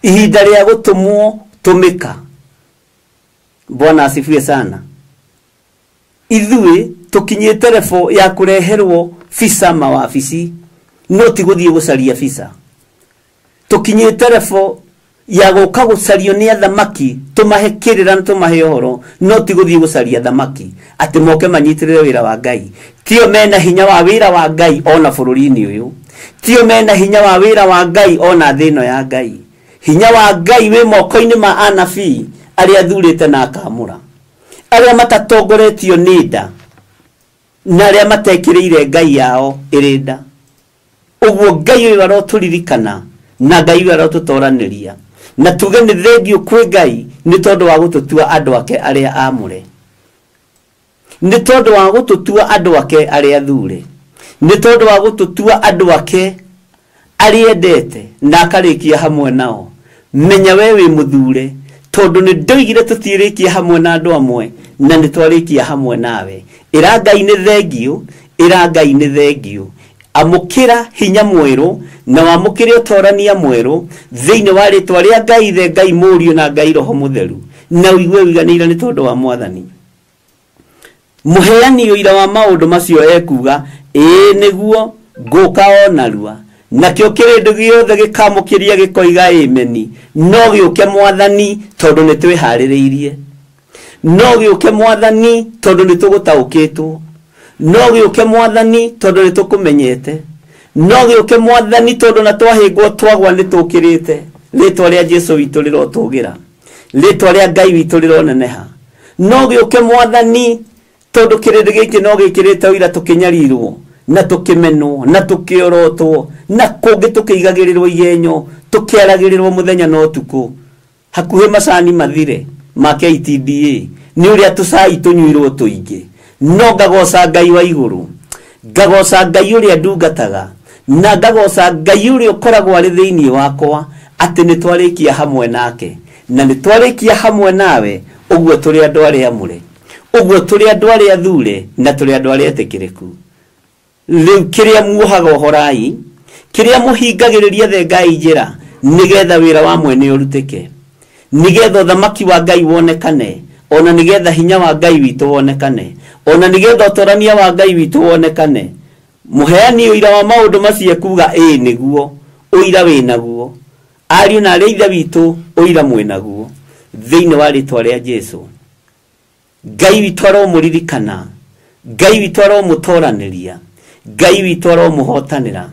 ihinda rĩa gũtũmwo tũmĩka. Bwana asifiwe sana. Ithuĩ tũkinyĩte level ya kũreherwo visa mawabici, no ti gũthiĩ gũcaria visa. Tũkinyĩte level ya gũka gũcario nĩ athamaki, tũmahe kĩrĩra na tũmahe ũhoro, no ti gũthiĩ gũcaria thamaki atĩ moke manyitĩrĩre wĩra wa Ngai. Tio mena hinya wa wĩra wa Ngai ona bũrũri-inĩ ũyũ, tio mena hinya wa wĩra wa Ngai ona thĩ ĩno ya Ngai. Hinya wa Ngai wĩ moko-inĩ ma anabii arĩa thurĩte na akamũra, arĩa matatongoretio nĩ nda na arĩa matekĩrĩire Ngai yao ĩrĩ nda. Ũguo Ngai ũyũ arotũririkana na Ngai ũyũ arotũtoranĩria, na tuge nĩ thengio kwĩ Ngai nĩ tondũ wa gũtũtua andũ ake arĩa amũre, nĩ tondũ wa gũtũtua andũ ake arĩa thure, nĩ tondũ wa gũtũtua andũ ake arĩa endete na akarĩkia hamwe nao. Menya we wĩ mũthure, tondũ nĩ ndoigire tũtiĩrĩkia hamwe na andũ amwe na nĩ twarĩkia hamwe nawe. Ĩra Ngai nĩ thengio, ĩra Ngai nĩ thengio. Amũkĩra hinya mwerũ na wamũkĩre ũtorania mwerũ thĩinĩ wa rĩtwa rĩa Ngai Ithe, Ngai Mũriũ na Ngai Roho Mũtheru, na ũigue ũiganĩire nĩ tondũ wa Mwathani. Mũheani ũira wa maũndũ macio ekuga, niguo ngukaona rua nakio kirindu giothe gikamukiria gikoiga ameni no giuke mwathani tondu ni twiharireirie no giuke mwathani tondu ni tugutaukitwo no giuke mwathani tondu ni tukumenyete no giuke mwathani tondu na twahingwo twagwa ni tukirite ritwa ria Jesu witu rirotugira ritwa ria Ngai witu rironeneha no giuke mwathani tondu kirindu giki no gikirite wira tukinyarirwo na tukimenwo na tukiorotwo na kungi tukiigagirirwo igenyo tukiaragirirwo muthenya no tuku hakuhe macani mathire ma KTDA ni uria tusai tunyuirwo tuingi no ngagoca Ngai wa iguru ngagoca Ngai uria ndungataga na ngagoca Ngai uria ukoragwo ari thiini wakwa ati ni twarikia hamwe nake na ni twarikia hamwe nawe uguo turi andu ari amure uguo turi andu ari athure na turi andu ari etikiriku riu kiria muohaga horai kiria muhingagiriria the Ngai njira nigetha wira wa mwene urutike nigetha thamaki wa Ngai wonekane ona nigetha hinya wa Ngai witu wonekane ona nigetha utorania wa Ngai witu wonekane muheani uira wa maundu macie kuga niguo uira winaguo ariu na reitha witu uira mwinaguo thiini wa ritwa ria Jesu Ngai witu aromuririkana Ngai witu aromutoraniria Ngai witu aromuhotanira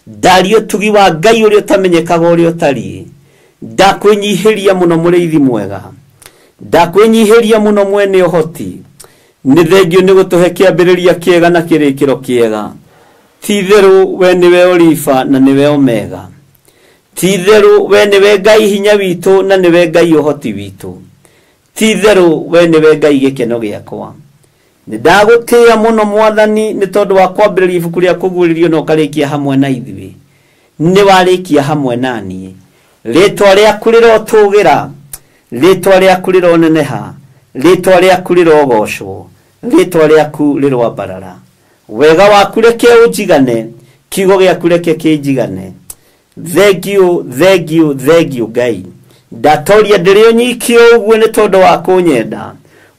dario tugi wa Ngai uria utamenyekaga uria utari ndakwinyihiria muno muriithi mwega ndakwinyihiria muno mwene uhoti ni thengio ni gutuhe kiambiriria kiega na kirikiro kiega titheru we niwe Olifa na niwe Omega titheru we niwe Ngai hinya witu na niwe Ngai uhoti witu titheru we niwe Ngai gikeno giakwa ndagutia muno mwathani ni tondu wa kwambiriria ibuku ria kuguririo no karikia hamwe na ithuĩ ni warikia hamwe nani ritwa riaku rirotugira ritwa riaku rironeneha ritwa riaku rirogocwo ritwa riaku rirwambarara wega waku reke unjigane kiugo giaku reke kinjigane thank you Ngai ndatoria ndiri unyikio uguo ni tondu wa kunyenda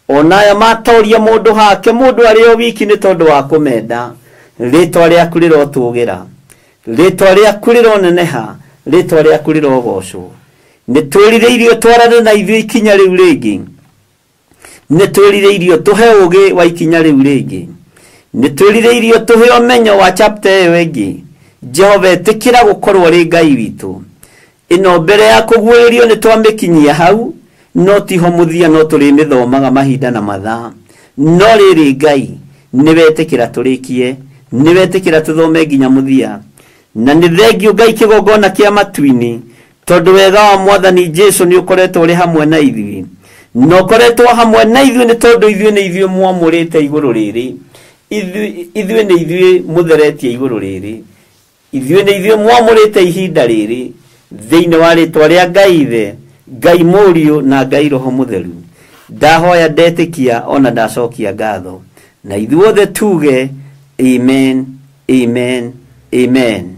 onaya matoria mundu hake mundu ari o wiki ni tondu wa kumenda ritwa riaku rirotugira ritwa riaku rironeneha ritwa riaku rirogocwo ni twirireirio twarane na ithuĩ ikinya riu ringi ni twirireirio tuhe ugi wa ikinya riu ringi ni twirireirio tuhe omenyo wa chapter iyo ingi Jehova tikira gukorwo ri Ngai witu ino mbere ya kugwĩrio ni twamikinyia hau no tiho muthia no turi mithomaga mahinda na mathaa no riri Ngai ni wetikira turikie ni wetikira tuthome nginya muthia na ni thengio Ngai kigogona kia matuini tondu wega wa mwathani Jesu ni ukoretwo uri hamwe na ithuĩ no koretwo hamwe na ithuĩ ni tondu ithuĩ ni ithuĩ mwamurite iguru riri ithuĩ ni ithuĩ mutheretie iguru riri ithuĩ ni ithuĩ mwamurite ihinda riri thiini wa ritwa ria Ngai the Ngai Mũriũ na Ngai Roho Mutheru ndahoya ndetikia ona ndacokia ngatho na ithuothe tuge amen amen amen.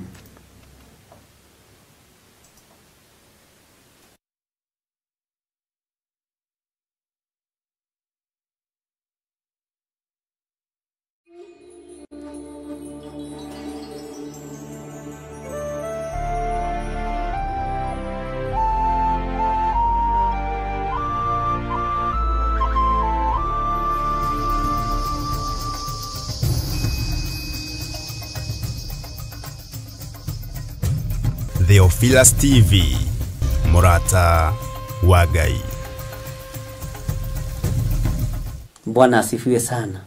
Theophilus TV, Murata wa Ngai. Bwana asifiwe sana.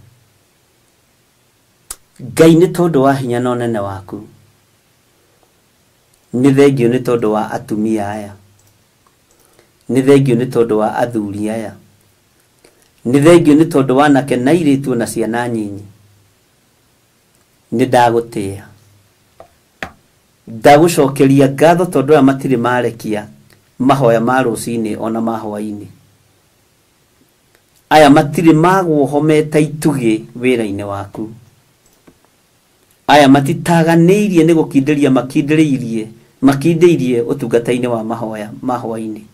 Ngai ni tondu wa hinya na unene waku. Ni thengio ni tondu wa atumia aya. Ni thengio ni tondu wa athuri aya. Ni thengio ni tondu wa anake na airĩtu na ciana nyinyi. Ni ndagutia. Ndagucokeria ngatho tondu aya matiri marekia mahoya ma rucini ona mahwaini. Aya matiri maguhometa itugi wira-ini waku. Aya matitaganĩirie ni gukinderia makindĩirie utungata-ini wa mahoya mahwaini.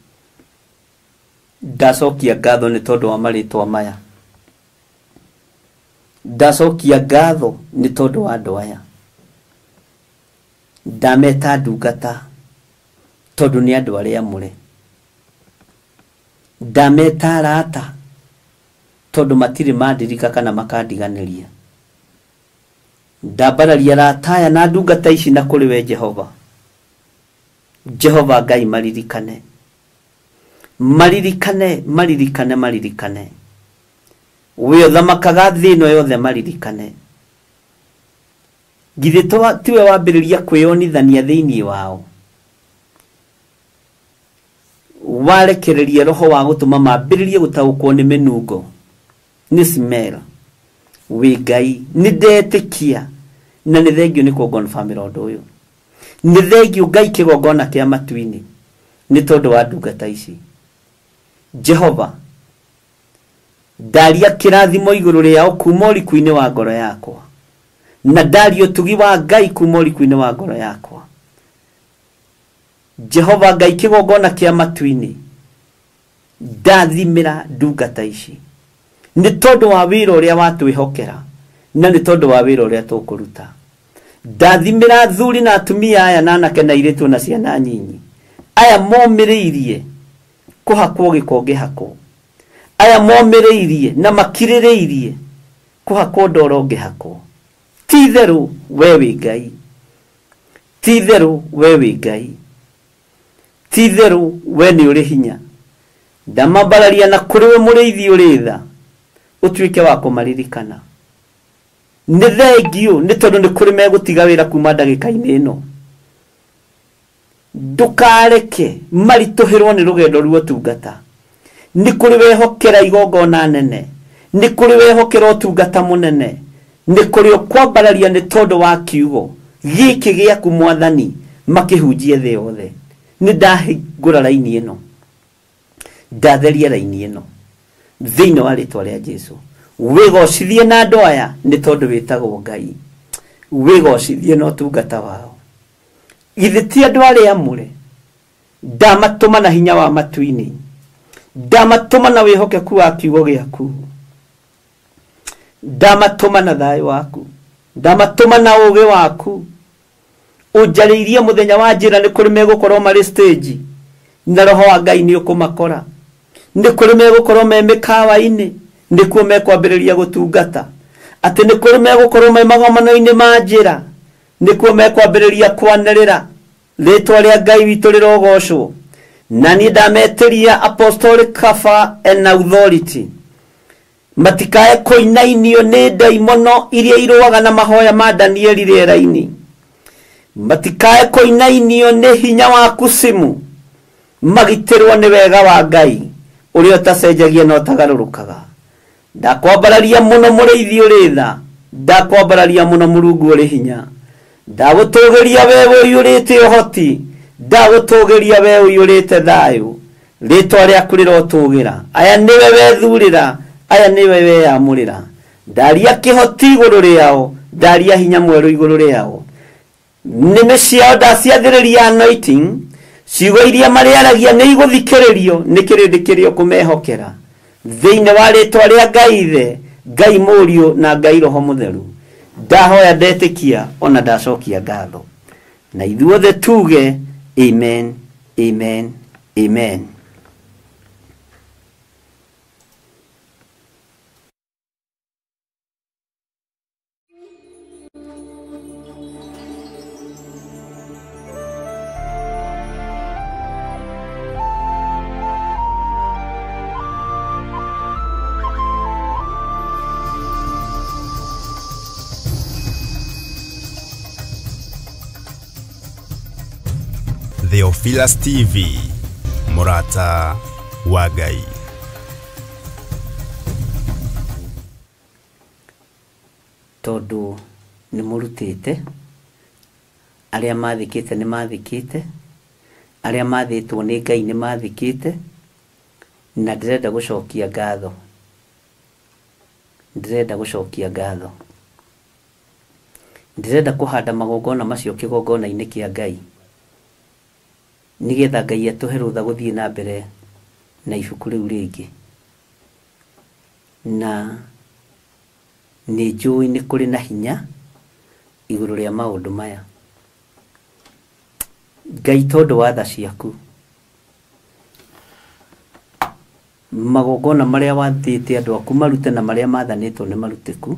Ndacokia ngatho ni tondu wa maritwa maya. ndacokia ngatho nĩ tondũ wa andũ aya ndameta ndungata tondũ nĩ andũ arĩa amũre ndameta arata tondũ matirĩ mandirika kana makandiganĩria ndambararia arata aya na ndungata ici na kũrĩ we Jehova Ngai maririkane we ũthamakaga thĩ ĩno yothe maririkane githĩ tiwe wambĩrĩria kwĩonithania thĩinĩ wao warekereria roho wa gũtũma mambĩrĩrie gũtaũkwo nĩ mĩnungo nĩ smell we Ngai nĩ ndetĩkia na nĩ thengio nĩ kũngonfamĩra ũndũ ũyũ nĩ thengio Ngai kĩgongona kĩa matu-inĩ nĩ tondũ wa ndungata ici Jehova ndaria kĩrathimo igũrũ rĩao kuma ũriku-inĩ wa ngoro yakwa na ndaria ũtugi wa Ngai kuma ũriku-inĩ wa ngoro yakwa Jehova Ngai kĩgongona kĩa matu-inĩ ndathimĩra ndungata ici nĩ tondũ wa wĩra ũrĩa watwĩhokera na nĩ tondũ wa wĩra ũrĩa tũkũruta ndathimĩra athuri na atumia aya na anake na airĩtu na ciana nyinyi aya momĩrĩirie kũhakwo gĩko ngĩhakwo aya momĩrĩirie na makirĩrĩirie kũhakwo ndoro ngĩhakwo ti-itherũ we wĩ Ngai ti-itherũ we wĩ Ngai ti-itherũ we nĩ ũrĩ hinya ndamambararia na kũrĩ we mũrĩithi ũrĩ tha ũtuĩke wa kũmaririkana nĩ thengio nĩ tondũ nĩ kũrĩ megũtiga wĩra kuma ndagĩka-inĩ ĩno ndũkareke maritũhĩrwo nĩ rũgendo rwa ũtungata nĩ kũrĩ wehokera igongona nene nĩ kũrĩ wehokera ũtungata mũnene nĩ kũrĩ ũkwambararia nĩ tondũ wa kiugo gĩkĩ gĩaku Mwathani makĩhunjie thĩ yothe nĩ ndahingũra raini ĩno ndatheria raini ĩno thĩinĩ wa rĩtwa rĩa Jesũ wĩgocithie na andũ aya nĩ tondũ wĩtagwo Ngai wĩgocithie na ũtungata wao githĩ ti andũ arĩa amũre ndamatũma na hinya wa matu-inĩ ndamatũma na wĩhokeku wa kiugo gĩaku ndamatũma na thayũ waku ndamatũma na ũũgĩ waku ũnjarĩirie mũthenya wa njĩra nĩ kũrĩ megũkorwo marĩ stage na roho wa Ngai nĩ ũkũmakora nĩ kũrĩ megũkorwo me mĩkawa-inĩ nĩkuo mekwambĩrĩria gũtungata atĩ nĩ kũrĩ megũkorwo me magomano-inĩ ma njĩra nĩkuo mekwambĩrĩria kwanĩrĩra rĩtwa rĩa Ngai witũ rĩrogocwo na niĩ ndametĩria apostolic cover and authority matikae kũinainio nĩ ndaimono iria irũaga na mahoya ma Danieli rĩera-inĩ matikae kũinainio nĩ hinya wa kusimu magitĩrwo nĩ wega wa Ngai ũrĩa ũtacenjagia na ũtagarũrũkaga ndakwambararia mũno mũrĩithi ũrĩ tha ndakwambararia mũno Mũrungu ũrĩ hinya ndagũtũgĩria we ũiyũrĩte ũhoti ndagũtũgĩria we ũiyũrĩte thayũ rĩtwa rĩaku rĩrotũgĩra aya nĩwe wethurĩra aya nĩwe weyamũrĩra ndaria kĩhoti igũrũ rĩao ndaria hinya mwerũ igũrũ rĩao nĩmĩ ciao ndaciathĩrĩria anointing ciugo iria marĩaragia nĩ igũthikĩrĩrio nĩ kĩrĩndĩ kĩrĩa kũmehokera thĩinĩ wa rĩtwa rĩa Ngai Ithe Ngai Mũriũ na Ngai Roho Mũtheru ndahoya ndetĩkia ona ndacokia ngatho na ithuothe tuge amen amen amen. Theophilus TV, Mũrata wa Ngai. Tondũ nĩ mũrutĩte arĩa mathikĩte nĩ mathikĩte arĩa mathĩtwo nĩ Ngai nĩ mathikĩte na ndĩrenda gũcokia ngatho ndĩrenda kũhanda magongona macio kĩgongona-inĩ kĩa Ngai nigetha Ngai atũhe rũtha gũthiĩ na mbere na ibuku rĩu rĩngĩ na nĩ njũĩ nĩ kũrĩ na hinya igũrũ rĩa maũndũ maya. Ngai tondũ wa tha ciaku, magongona marĩa wathĩte andũ aku marute na marĩa mathanĩtwo nĩ marutĩku,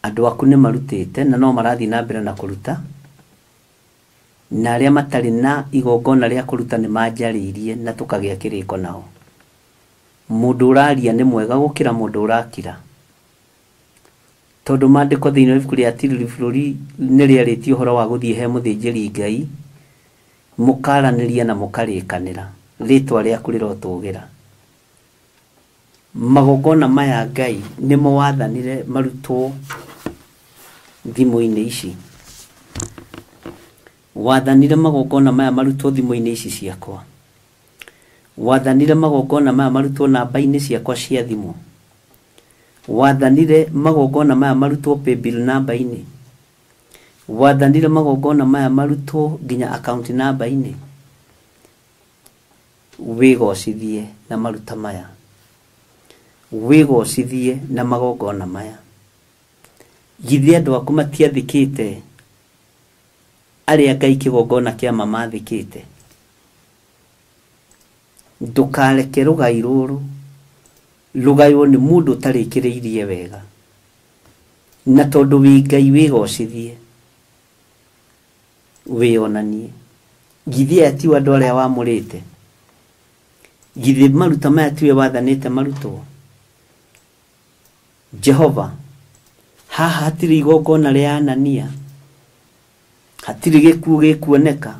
andũ aku nĩ marutĩte na no marathiĩ na mbere na kũruta, na arĩa matarĩ na igongona rĩa kũruta nĩ manjarĩirie na tũkagĩa kĩrĩko nao. Mũndũ ũraria nĩ mwega gũkĩra mũndũ ũrakira, tondũ maandĩko thĩinĩ wa ibuku rĩa Atiriri bũrũri nĩ rĩarĩtie ũhoro wa gũthiĩ he mũthĩnjĩri Ngai, mũkaranĩria na mũkarĩkanĩra, rĩtwa rĩaku rĩrotũgĩra. Magongona maya Ngai nĩmo wathanire marutwo thimũ-inĩ ici. Wathanire magongona maya marutwo thimũ-inĩ ici ciakwa. Wathanire magongona maya marutwo namba-inĩ ciakwa cia thimũ. Wathanire magongona maya marutwo paybill namba-inĩ. Wathanire magongona maya marutwo nginya account namba-inĩ. Wĩgocithie na maruta maya, wĩgocithie na magongona maya. Githĩ andũ aku matiathĩkĩte arĩa Ngai kĩgongona kĩa mamathĩkĩte? Ndũkareke rũgai rũrũ rũgaywo nĩ mũndũ ũtarĩkĩrĩirie wega, na tondũ wĩ Ngai wĩgocithie, wĩonanie. Githĩ aya ti andũ arĩa wamũrĩte? Githĩ maruta maya tiwe wathanĩte marutwo? Jehova, haha hatirĩ igongona rĩa Anania, hatirĩ gĩkuũ gĩkuoneka,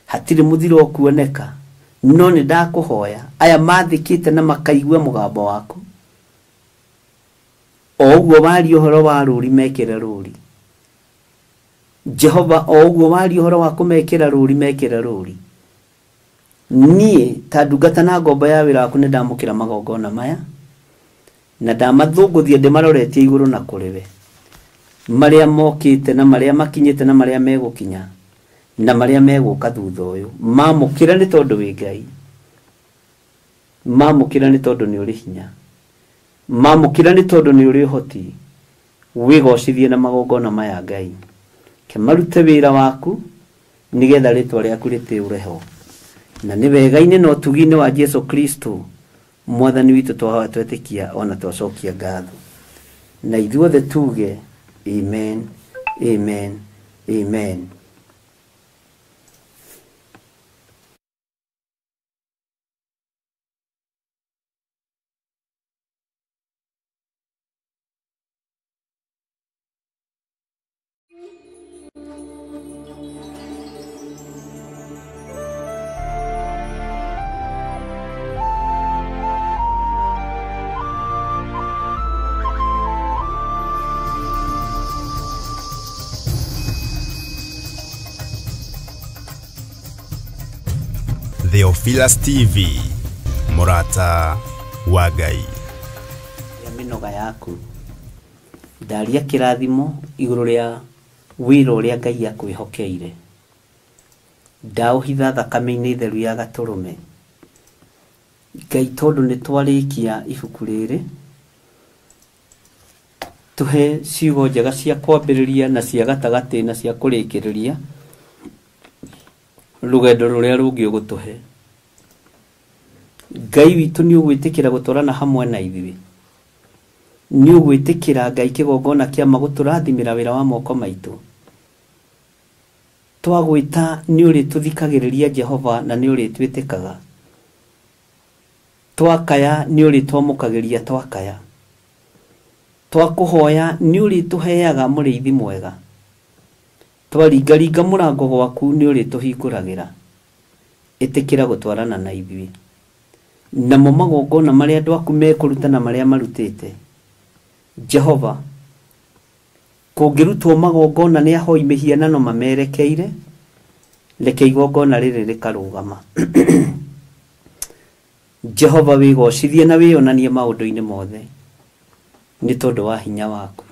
hatirĩ mũthiro ũkuoneka, no nĩ ndakũhoya aya mathĩkĩte na makaigua mũgambo waku, o ũguo waria ũhoro wa rũũri mekĩre rũũri. Jehova, o ũguo waria ũhoro wa kũmekĩra rũũri mekĩre rũũri. Niĩ ta ndungata na ngombo ya wĩra waku nĩ ndamũkĩra magongona maya na ndamathũngũthia ndĩmaroretie igũrũ na kũrĩ we, marĩa mokĩte na marĩa makinyĩte na marĩa megũkinya na marĩa megũka thutha ũyũ. Mamũkĩra nĩ tondũ wĩ Ngai, mamũkĩra nĩ tondũ nĩ ũrĩ hinya, mamũkĩra nĩ tondũ nĩ ũrĩ ũhoti. Wĩgocithie na magongona maya Ngai, ke marute wĩra waku nĩgetha rĩtwa rĩaku rĩtĩũre ho. Na nĩ wega-inĩ na ũtugi-inĩ wa Jesu Kristo mwathani witũ twahoya twetĩkia ona twacokia ngatho, na ithuothe tuge amen, amen, amen. Theophilus TV, mũrata wa Ngai. Ya mĩnoga yaku ndaria kĩrathimo igũrũ rĩa wĩra ũrĩa Ngai akwĩhokeire. Ndaũhitha thakame-inĩ theru ya Gatũrũme. Ngai, tondũ nĩ twarĩkia ibuku rĩrĩ, tũhe ciugo njega cia kwambĩrĩria na cia gatagatĩ na cia kũrĩkĩrĩria rũgendo rũrĩa rũngĩ ũgũtũhe. Ngai witũ nĩ ũgwĩtĩkĩra gũtwarana hamwe na ithuĩ. Nĩ ũgwĩtĩkĩra Ngai kĩgongona kĩama gũtũrathimĩra wĩra wa moko maitũ. Twagwĩta nĩ ũrĩ tũthikagĩrĩria Jehova na nĩ ũrĩ twĩtĩkaga. Twakaya nĩ ũrĩ twamũkagĩria twakaya. Twakũhoya nĩ ũrĩ tũheaga mũrĩithi mwega. Twaringaringa mũrango gwaku nĩ ũrĩ tũhingũragĩra. Ĩtĩkĩra gũtwarana na ithuĩ. Namo magongona marĩa andũ aku mekũruta na marĩa marutĩte, Jehova, kũngĩrutwo magongona nĩ ahoi mĩhianano mamerekeire, reke igongona rĩrĩ rĩkarũgama. Jehova, wĩgocithie na wĩonanie maũndũ-inĩ mothe nĩ tondũ wa hinya waku.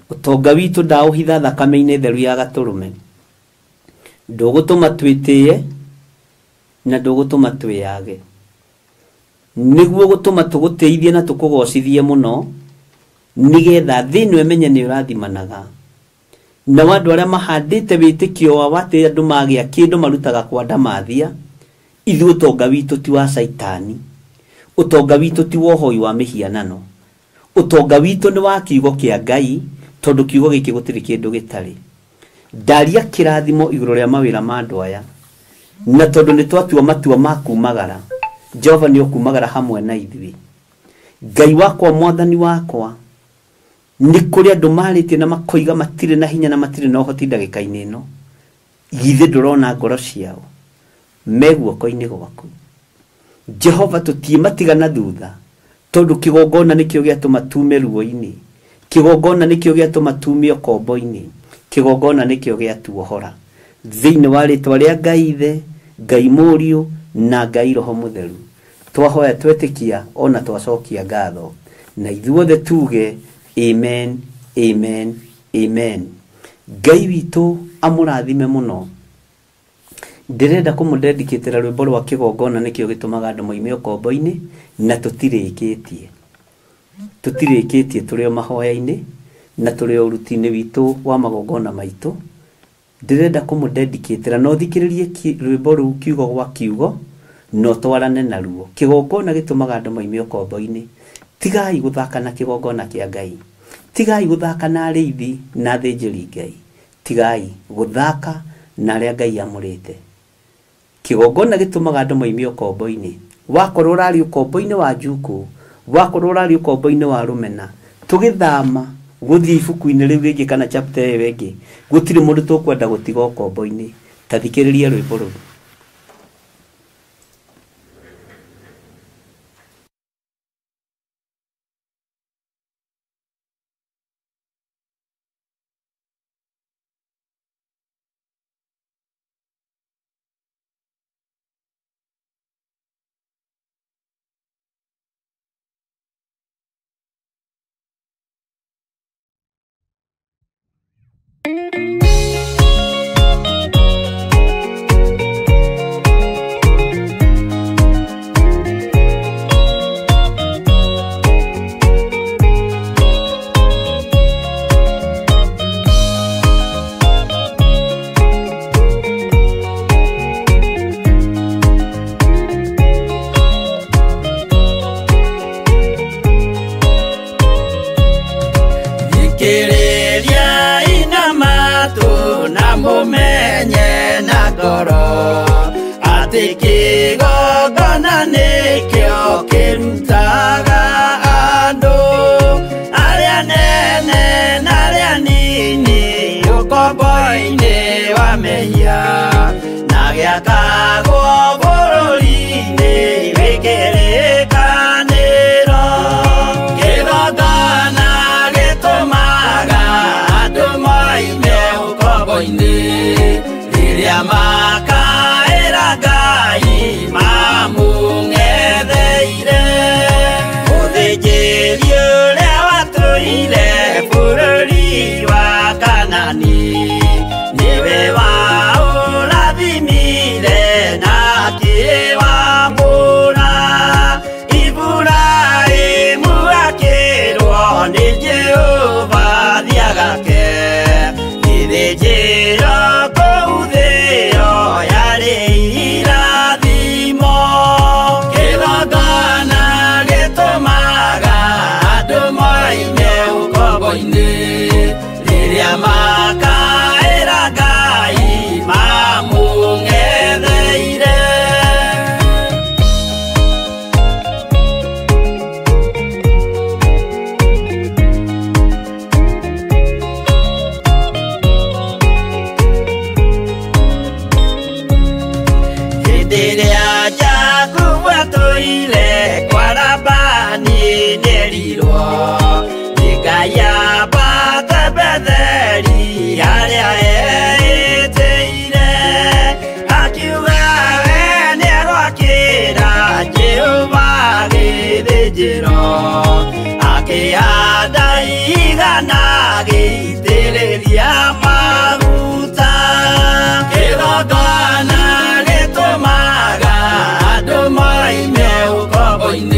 Ũtonga witũ ndaũhitha thakame-inĩ theru ya Gatũrũme. Ndũgũtũma twĩtĩye na ndũgũtũma twĩyage. niguo gutuma tuguteithie na tukugocithie muno nigetha thino emenye ni urathimanaga na wandu aria mahandite witikio wa wate andu magia kindu marutaga kwa ndamathia ithu utonga witu ti wa saitani utonga witu ti wohoi wa mihianano utonga witu ni wa kiugo kia Ngai tondu kiugo giki gutiri kindu gitari ndaria kirathimo iguru ria mawira ma andu aya na tondu ni twatua matua makumagara Jehova ni okumagara hamwe na ithui Ngai wakwa mwathani wakwa ni kuri andu marite na makoiga matire na hinya na matire na uhoti ndagika-ini ino githe ndurona ngoro ciao meguoko-ini gwaku Jehova tutimatigana thutha tondu kigongona nikio giatuma tume ruo-ini kigongona nikio giatuma tume okombo-ini kigongona nikio giatuohora thiini wa ritwa ria Ngai Ithe Ngai Muriu na Ngai Roho Mutheru twahoya twetikia ona twacokia ngatho na ithuothe tuge amen amen amen. Ngai witu amurathime muno ndirenda kumudedicatera rwimbo rwa kigongona nikio gitumaga andu moime okombo-ini na tutirikitie turi o mahoya-ini na turi o rutini witu wa magongona maitu ndirenda kumudedicatera no thikiririe rwimbo ru kiugo gwa kiugo no twarane naruo kigongona gitumaga andu moime okombo-ini tigai guthaka na kigongona kia Ngai tigai guthaka na ariithi na thinjiri Ngai tigai guthaka na aria Ngai amurite kigongona gitumaga andu moime okombo-ini wakorwo urari okombo-ini wa Juku wakorwo urari okombo-ini wa Rumena tugithama guthii ibuku-ini riu ringi kana chapter iyo ingi gutiri mundu tukwenda gutiga okombo-ini tathikiriria rwimbo ru. Kigongona gitumaga andu moime okombo-ini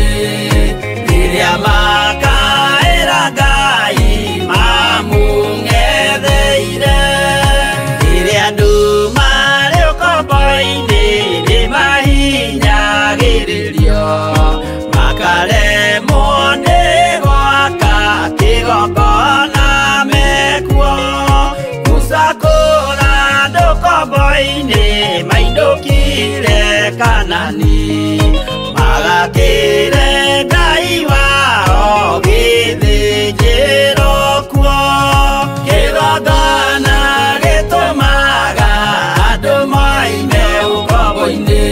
Kanani magakire Ngai wao githĩnjĩro kuo kĩgongona gĩtũmaga andũ moime ũkombo-inĩ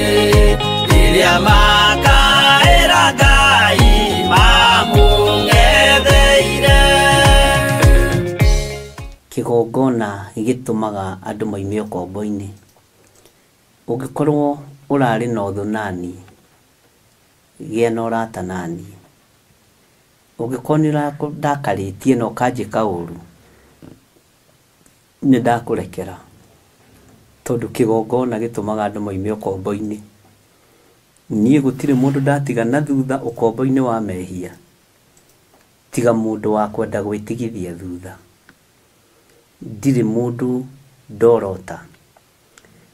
rĩrĩa makaĩra Ngai mamũng'etheire. Kĩgongona gĩtũmaga andũ moime ũkombo-inĩ. Ũngĩkorwo ũrarĩ na ũthũ nani, gĩa na ũrata nani. Ũngĩkorwo nĩũrakarĩtie na ũkanjĩka ũru, nĩndakũrekera, tondũ kĩgongona gĩtũmaga andũ moime ũkombo-inĩ. Niĩ gũtirĩ mũndũ ndatiga na thutha ũkombo-inĩ wa mehia, tiga mũndũ wa kwenda gwĩtigithia thutha. Ndirĩ mũndũ ndorota,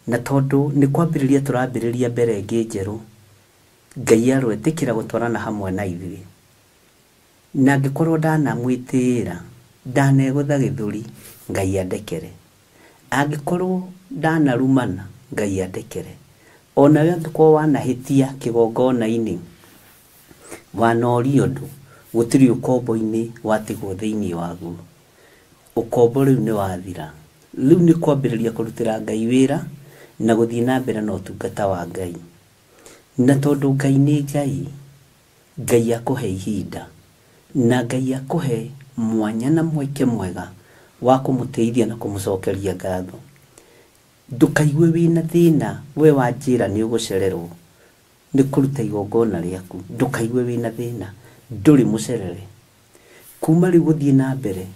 na tondũ nĩ kwambĩrĩria tũrambĩrĩria mbere ĩngĩ njerũ, Ngai arwetĩkĩra gũtwarana hamwe na ithuĩ. Na angĩkorwo ndanamwĩtĩĩra, ndanegũtha gĩthũri, Ngai andekere. Angĩkorwo ndanarumana, Ngai andekere. Onawe angĩkorwo wanahĩtia kĩgongona-inĩ, wanoria ũndũ, gũtirĩ ũkombo-inĩ watigwo thĩinĩ waguo. Ũkombo rĩu nĩ wathira. Rĩu nĩ kwambĩrĩria kũrutĩra Ngai wĩra na gũthiĩ na mbere na ũtungata wa Ngai. Na tondũ Ngai nĩ Ngai, Ngai akũhe ihinda, na Ngai akũhe mwanya na mweke mwega wa kũmũteithia na kũmũcokeria ngatho. Ndũkaigue wĩna thĩna we wanjĩra nĩ ũgũcererwo nĩ kũruta igongona rĩaku. Ndũkaigue wĩna thĩna, ndũrĩ mũcerere. Kuma rĩu gũthiĩ na mbere,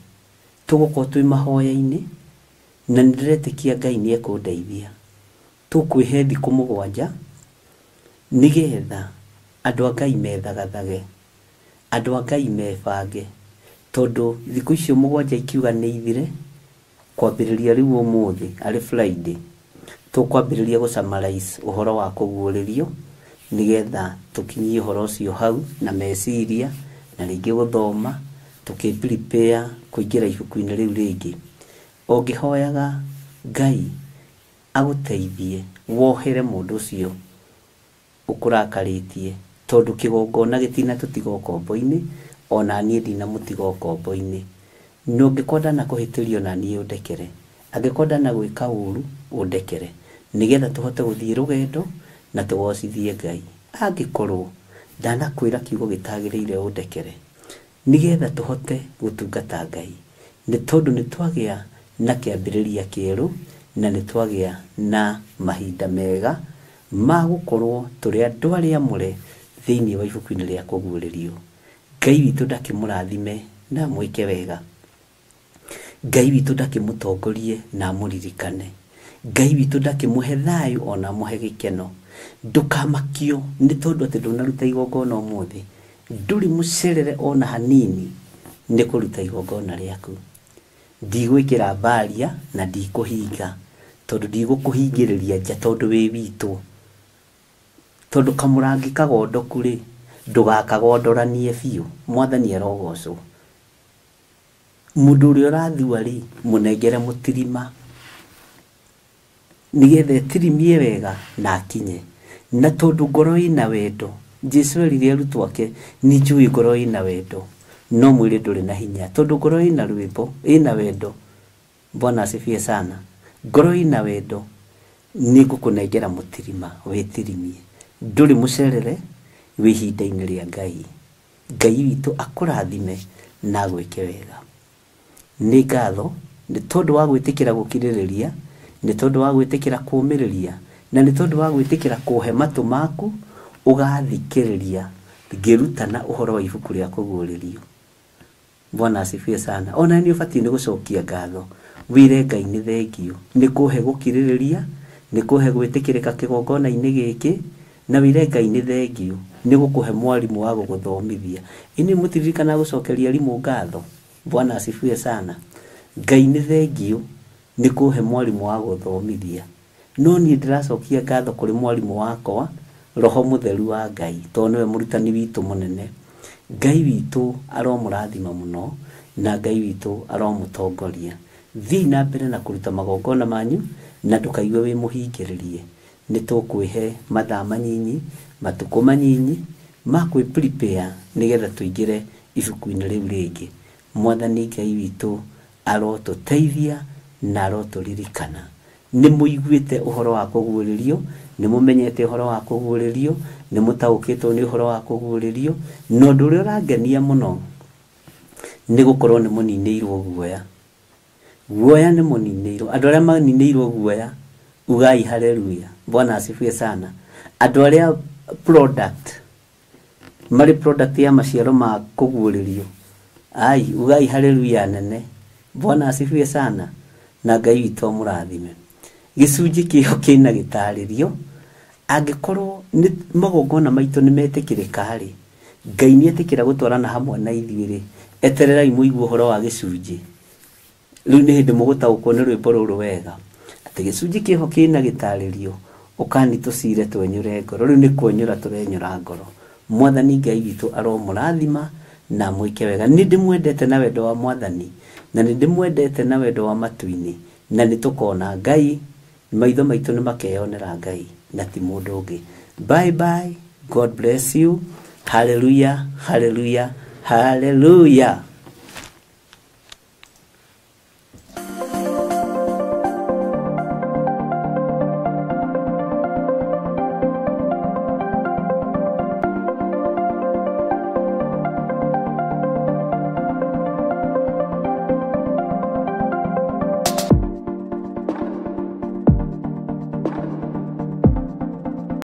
tũgũkorwo twĩ mahoya-inĩ, na nĩndĩretĩkia Ngai nĩ ekũndeithia. Tũkwĩhe thikũ 7 nĩgetha andũ a Ngai methagathage, andũ a Ngai mebange, tondũ thikũ icio 7 ikiuga nĩ ithire, kwambĩrĩria rĩu ũmũthĩ arĩ Friday, tũkwambĩrĩria gũsummarize ũhoro wa kũguũrĩrio, nĩgetha tũkinyie ũhoro ũcio hau na meciria na rĩngĩ gũthoma, tũkĩ-prepare kũingĩra ibuku-inĩ rĩu rĩngĩ. Ũngĩhoyaga Ngai agũteithie wohere mũndũ ũcio ũkũrakarĩtie, tondũ kĩgongona gĩtinatũtiga ũkombo-inĩ, ona niĩ ndinamũtiga ũkombo-inĩ. Nũngĩkorwo ndanakũhĩtĩrio na niĩ ũndekere, angĩkorwo ndanagwĩka ũru ũndekere, nĩgetha tũhote gũthiĩ rũgendo na tũgocithie Ngai. Angĩkorwo ndanakwĩra kiugo gĩtagĩrĩire ũndekere, nĩgetha tũhote gũtungata Ngai. Nĩ tondũ nĩtwagĩa na kĩambĩrĩria kĩerũ, na nĩtwagĩa na mahinda mega ma gũkorwo tũrĩ andũ arĩa amũre thĩinĩ wa ibuku-inĩ rĩa kũguũrĩrio. Ngai witũ ndakĩmũrathime na mwĩke wega. Ngai witũ ndakĩmũtongorie na mũririkane. Ngai witũ ndakĩmũhe thayũ ona mũhe gĩkeno. Ndũkamakio nĩ tondũ atĩ ndũnaruta igongona ũmũthĩ, ndũrĩ mũcerere ona hanini nĩ kũruta igongona rĩaku. Ndigwĩkĩra baria na ndikũhinga, tondũ ndigũkũhingĩrĩria nja tondũ wĩ witũ. Tondũ kamũrangi kagondoku rĩ, ndũgakagondoranie biũ, Mwathani arogocwo. Mũndũ ũrĩa ũrathua rĩ, mũnengere mũtirima, nĩgetha etirimie wega na akinye. Na tondũ ngoro ĩna wendo, Jesũ erire arutwo ake, nĩ njũĩ ngoro ĩna wendo, no mwĩrĩ ndũrĩ na hinya. Tondũ ngoro ĩna rwĩmbo, ĩna wendo, Bwana asifiwe sana. Ngoro ĩna wendo, nĩ ngũkũnengera mũtirima wĩtirimie. Ndũrĩ mũcerere wĩ ihinda-inĩ rĩa Ngai. Ngai witũ akũrathime na gwĩke wega. Nĩ ngatho nĩ tondũ wa gwĩtĩkĩra gũkirĩrĩria, nĩ tondũ wa gwĩtĩkĩra kũũmĩrĩria, na nĩ tondũ wa gwĩtĩkĩra kũhe matũ maku ũgathikĩrĩria ngĩrutana ũhoro wa ibuku rĩa kũguũrĩrio. Bwana asifiwe sana. Ona nĩ ũbatiĩ nĩ gũcokia ngatho, wĩre Ngai nĩ thengio nĩ kũhe gũkirĩrĩria, nĩ kũhe gwĩtĩkĩrĩka kĩgongona-inĩ gĩkĩ, na wĩre Ngai nĩ thengio nĩ gũkũhe mwarimũ wa gũgũthomithia. Ini mũtiririkana gũcokeria arimũ ngatho? Bwana asifiwe sana. Ngai nĩ thengio nĩ kũhe mwarimũ wa gũthomithia. No niĩ ndĩracokia ngatho kũrĩ mwarimũ wakwa, Roho Mũtheru wa Ngai, tondũ nĩwe mũrutani witũ mũnene. Ngai witũ aromũrathima mũno, na Ngai witũ aromũtongoria. Thiĩ na mbere na kũruta magongona manyu, na ndũkaigue wĩ mũhingĩrĩrie. nitũkwĩhe mathaa manyinyi matuko manyinyi ma kwĩ prepare nigetha tuingire ibuku-inĩ rĩu rĩngĩ. Mwathani Ngai witũ arotũteithia na arotũririkana. Nĩ mũiguĩte ũhoro wa kũguũrĩrio, nĩ mũmenyete ũhoro wa kũguũrĩrio, nĩ mũtaũkĩtwo nĩ ũhoro wa kũguũrĩrio, na ũndũ ũrĩa ũrangenia mũno nĩ gũkorwo nĩ mũninĩirwo guoya. Guoya nĩ mũninĩirwo. Andũ arĩa maninĩirwo guoya ugai haleluya. Bwana asifiwe sana. Andũ arĩa marĩ product ya maciaro ma kũguũrĩrio, ai ugai haleluya nene. Bwana asifiwe sana. Na Ngai witũ mũrathime. Gĩcunjĩ kĩho kĩna gĩtarĩrio, angĩkorwo nĩ magongona maitũ nĩ metĩkĩrĩka rĩ, Ngai nĩ etĩkĩra gũtwarana hamwe na ithuĩ rĩ, etererai mũigue ũhoro wa gĩcunjĩ. Rĩu nĩ hĩndĩ mũgũtaũkwo nĩ rwĩmbo rũrũ wega, atĩ gĩcunjĩ kĩho kĩna gĩtarĩrio, ũkani tũcire twenyũre ngoro. Rĩu nĩ kwenyũra tũrenyũra ngoro. Mwathani Ngai witũ aromũrathima na mwĩke wega. Nĩ ndĩmwendete na wendo wa Mwathani, na nĩ ndĩmwendete na wendo wa matu-inĩ, na nĩ tũkona Ngai, maitho maitũ nĩ makeyonera Ngai na ti mũndũ ũngĩ. Bye bye. God bless you. Hallelujah, hallelujah, hallelujah.